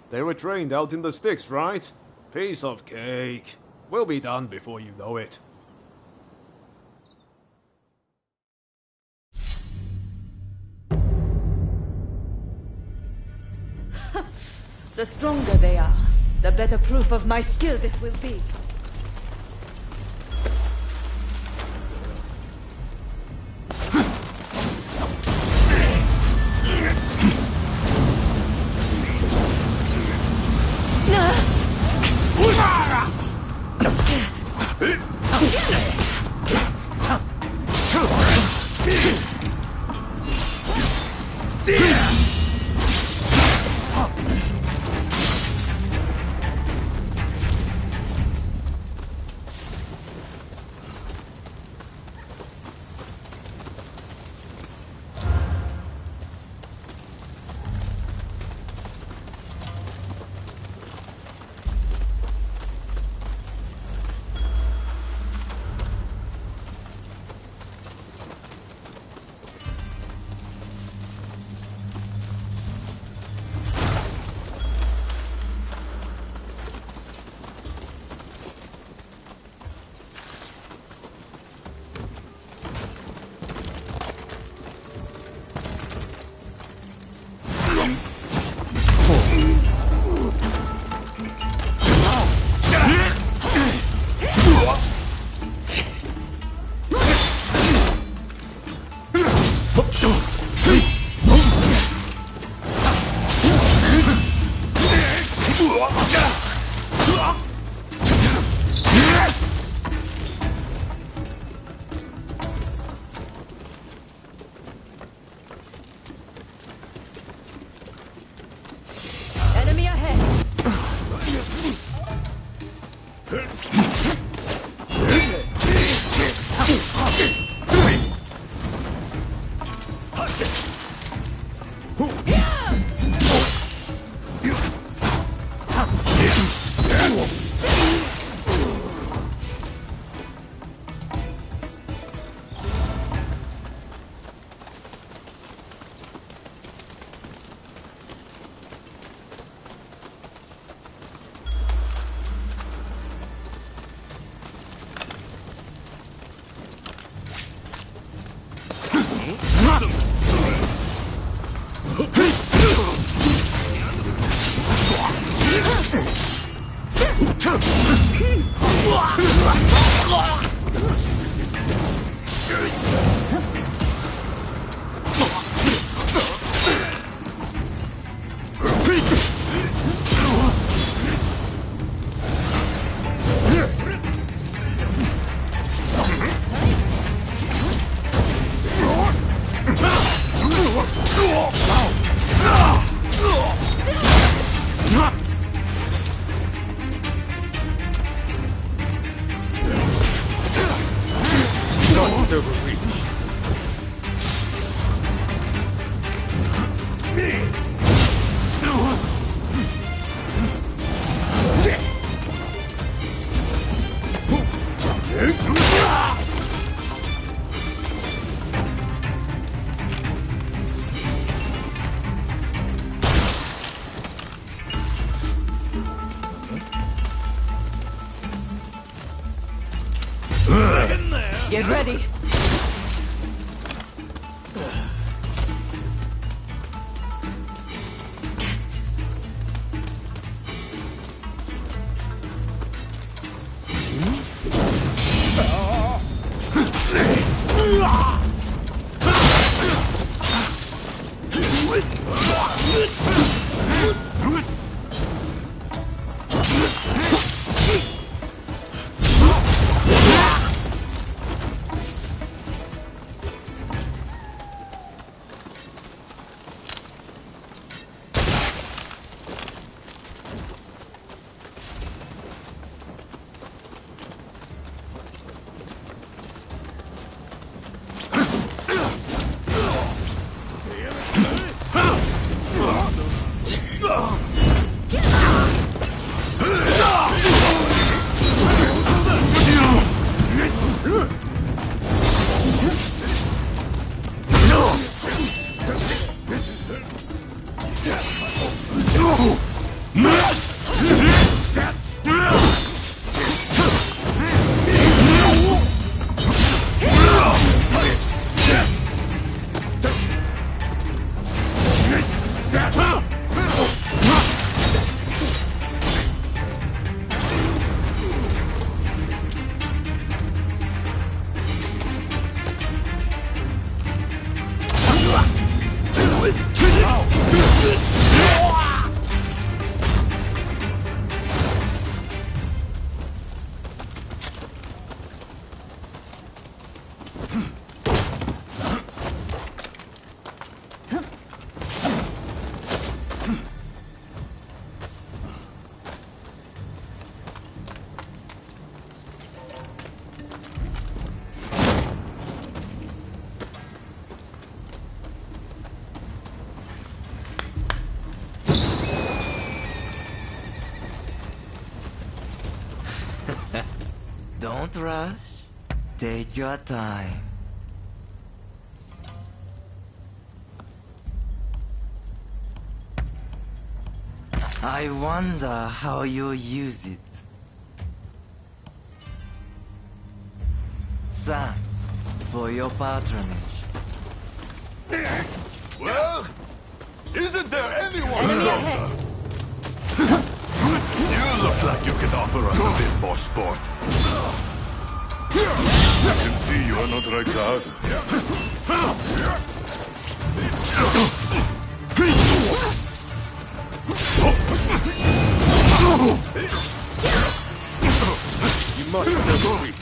They were trained out in the sticks, right? Piece of cake. We'll be done before you know it. The stronger they are, the better proof of my skill this will be. Enemy ahead! Don't overreach. Get ready! Don't rush. Take your time. I wonder how you use it. Thanks for your patronage. Well, isn't there anyone? Enemy ahead. You look like you can offer us a bit more sport. I can see you are not like the others. You must never reach.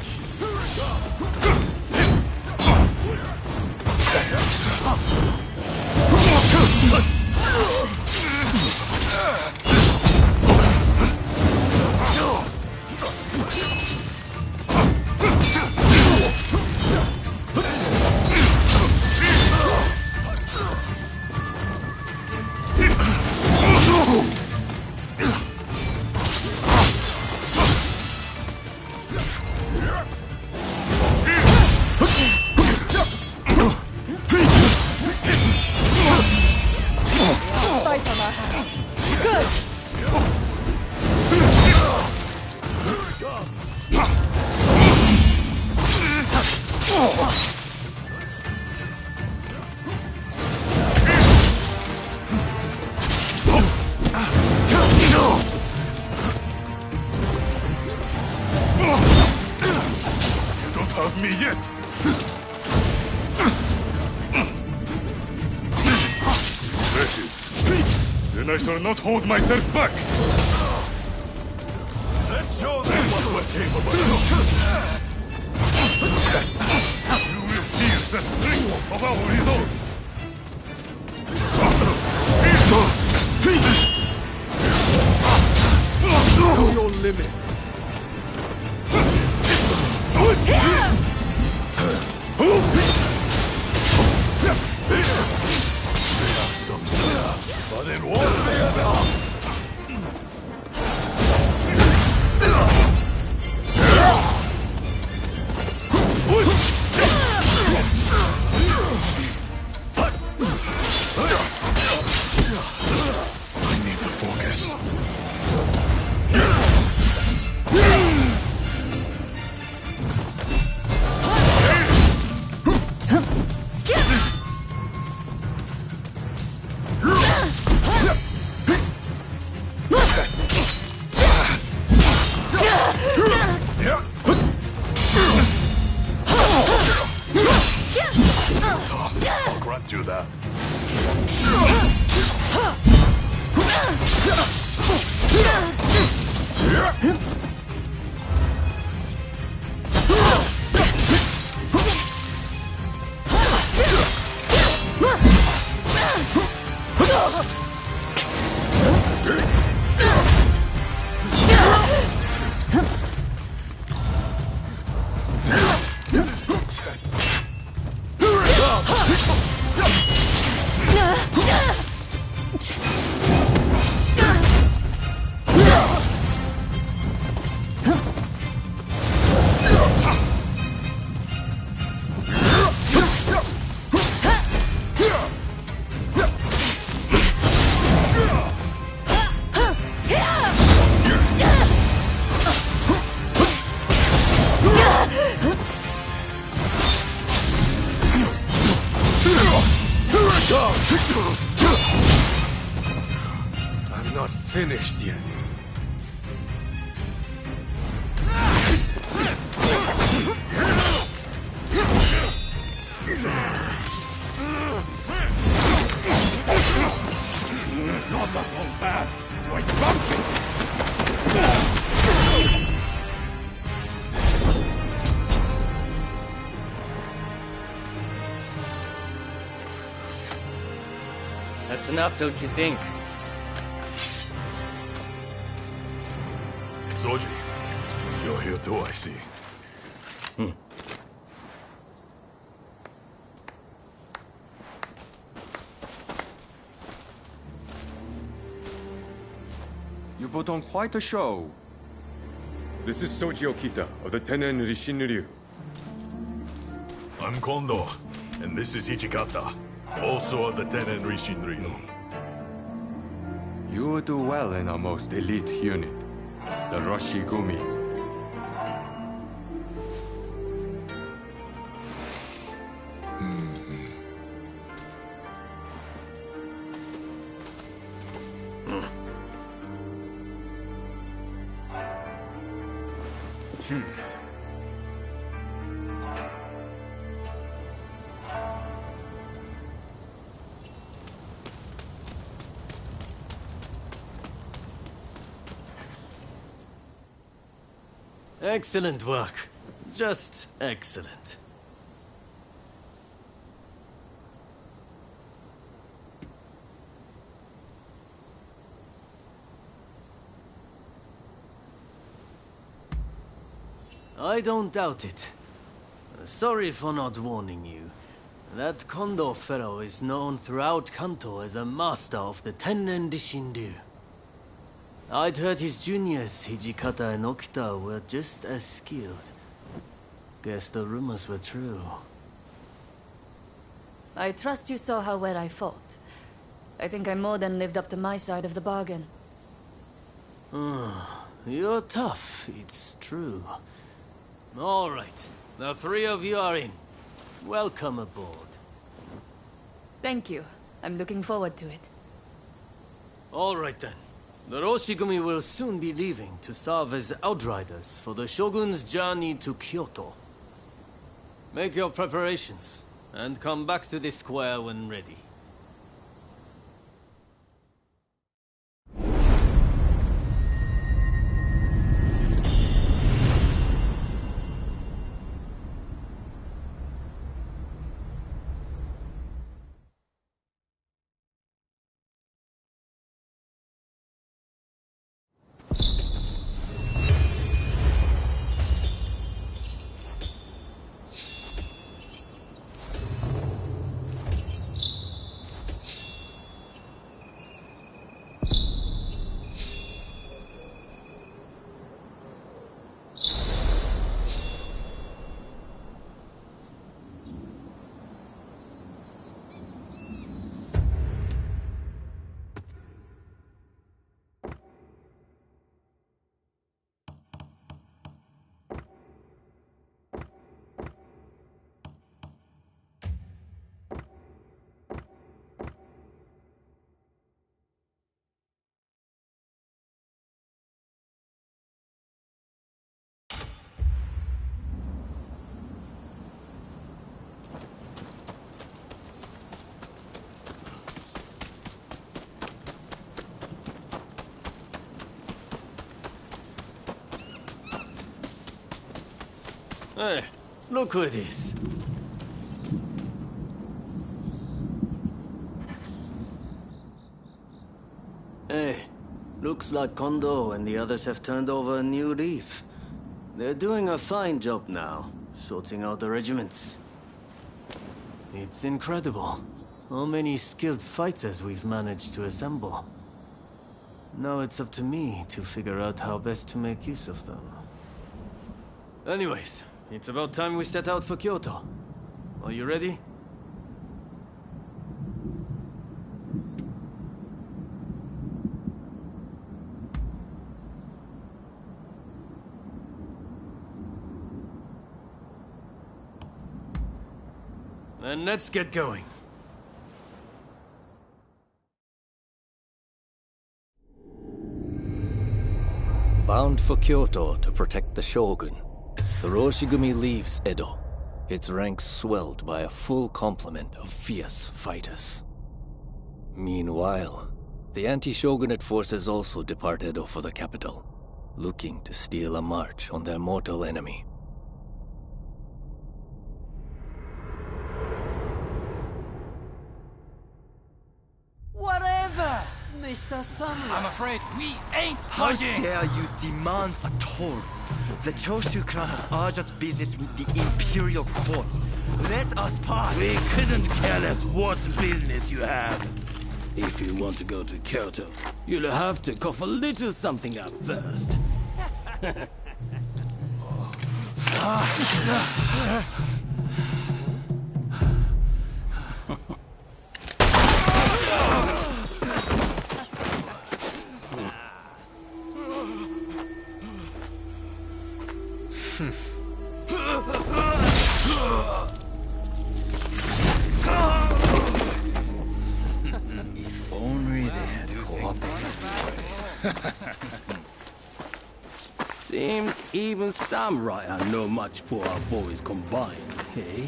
Fight on our hands. Good. You don't have me yet. Impressive. Then I shall not hold myself back. Let's show them what we're capable of. You will feel the strength of our resolve. Know your limit. Some stuff, but in one way or another. I need to focus. I'll grant you that. finished yet. Not at all bad. Quite bumpy. That's enough, don't you think? Zoji, you're here too, I see. You put on quite a show. This is Soji Okita of the Tenen Rishinryu. I'm Kondo, and this is Hijikata, also of the Tenen Rishinryu. You do well in our most elite unit, the Roshigumi. Excellent work. Just excellent. I don't doubt it. Sorry for not warning you. That Kondo fellow is known throughout Kanto as a master of the Tennen Dishindu. I'd heard his juniors, Hijikata and Okita, were just as skilled. Guess the rumors were true. I trust you saw how well I fought. I think I more than lived up to my side of the bargain. You're tough, it's true. All right, the three of you are in. Welcome aboard. Thank you. I'm looking forward to it. All right then. The Roshigumi will soon be leaving to serve as outriders for the Shogun's journey to Kyoto. Make your preparations, and come back to the square when ready. Hey, look who it is. Hey, looks like Kondo and the others have turned over a new leaf. They're doing a fine job now, sorting out the regiments. It's incredible how many skilled fighters we've managed to assemble. Now it's up to me to figure out how best to make use of them. Anyways, it's about time we set out for Kyoto. Are you ready? Then let's get going. Bound for Kyoto to protect the Shogun, the Roshigumi leaves Edo, its ranks swelled by a full complement of fierce fighters. Meanwhile, the anti-shogunate forces also depart Edo for the capital, looking to steal a march on their mortal enemy. Whatever, Mr. Samurai. I'm afraid we ain't How budging. dare you demand a toll? The Choshu clan has urgent business with the Imperial Court. Let us pass. We couldn't care less what business you have. If you want to go to Kyoto, you'll have to cough a little something up first. If only they had cooperated. Seems even samurai are no match for our boys combined, eh?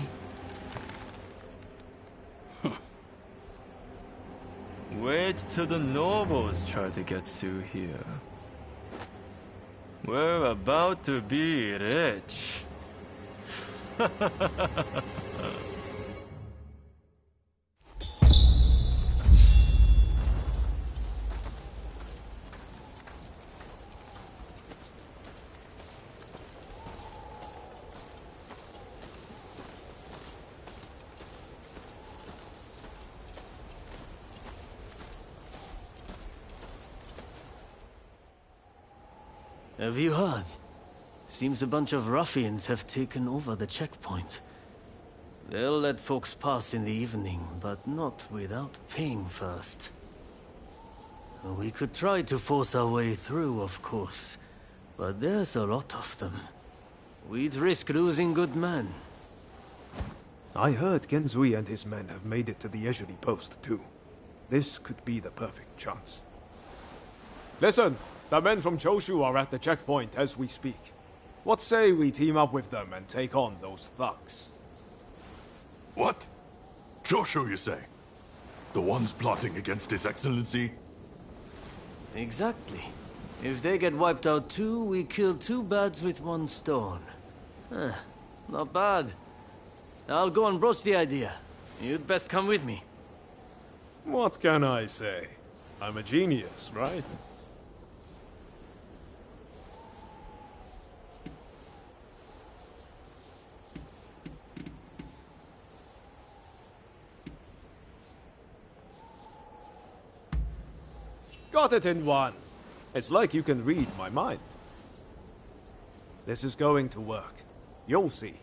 Wait till the nobles try to get through here. We're about to be rich. Have you heard? Seems a bunch of ruffians have taken over the checkpoint. They'll let folks pass in the evening, but not without paying first. We could try to force our way through, of course, but there's a lot of them. We'd risk losing good men. I heard Genzui and his men have made it to the Ejiri post, too. This could be the perfect chance. Listen! The men from Choshu are at the checkpoint as we speak. What say we team up with them and take on those thugs? What? Choshu, you say? The ones plotting against His Excellency? Exactly. If they get wiped out too, we kill two birds with one stone. Not bad. I'll go and broach the idea. You'd best come with me. What can I say? I'm a genius, right? Got it in one. It's like you can read my mind. This is going to work. You'll see.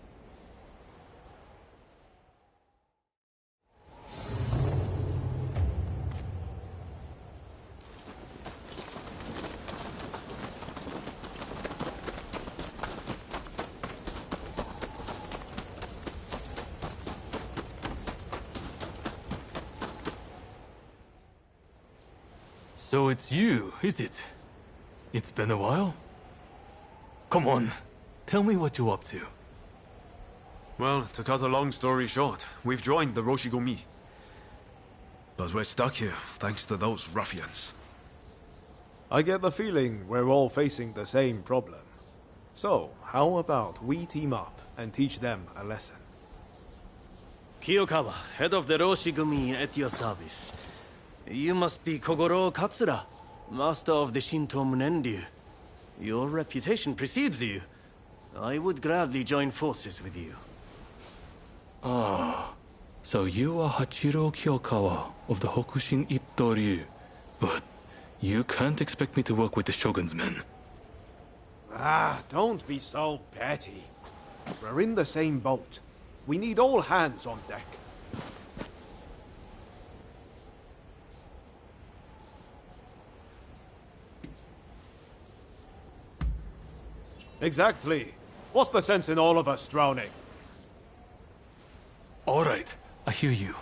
So it's you, is it? It's been a while? Come on, tell me what you're up to. Well, to cut a long story short, we've joined the Roshigumi. But we're stuck here, thanks to those ruffians. I get the feeling we're all facing the same problem. So, how about we team up and teach them a lesson? Kiyokawa, head of the Roshigumi, at your service. You must be Kogoro Katsura, master of the Shinto Munenryu. Your reputation precedes you. I would gladly join forces with you. Ah, so you are Hachiro Kiyokawa of the Hokushin Itto Ryu. But you can't expect me to work with the Shogun's men. Ah, don't be so petty. We're in the same boat. We need all hands on deck. Exactly. What's the sense in all of us drowning? Alright, I hear you.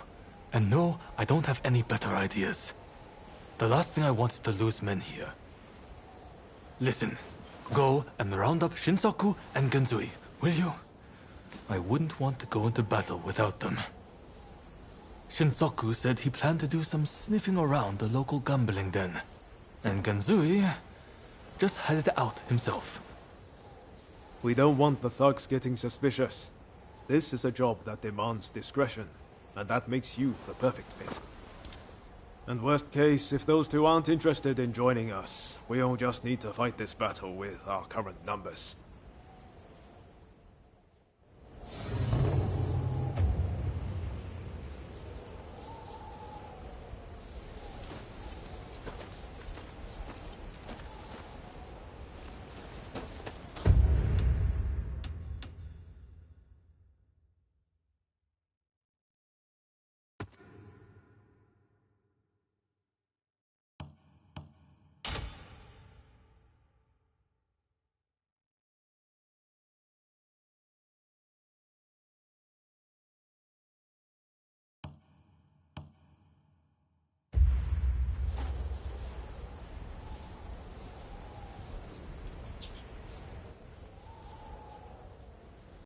And no, I don't have any better ideas. The last thing I want is to lose men here. Listen, Go and round up Shinsaku and Genzui, will you? I wouldn't want to go into battle without them. Shinsaku said he planned to do some sniffing around the local gambling den. And Genzui just headed out himself. We don't want the thugs getting suspicious. This is a job that demands discretion, and that makes you the perfect fit. And worst case, if those two aren't interested in joining us, we'll just need to fight this battle with our current numbers.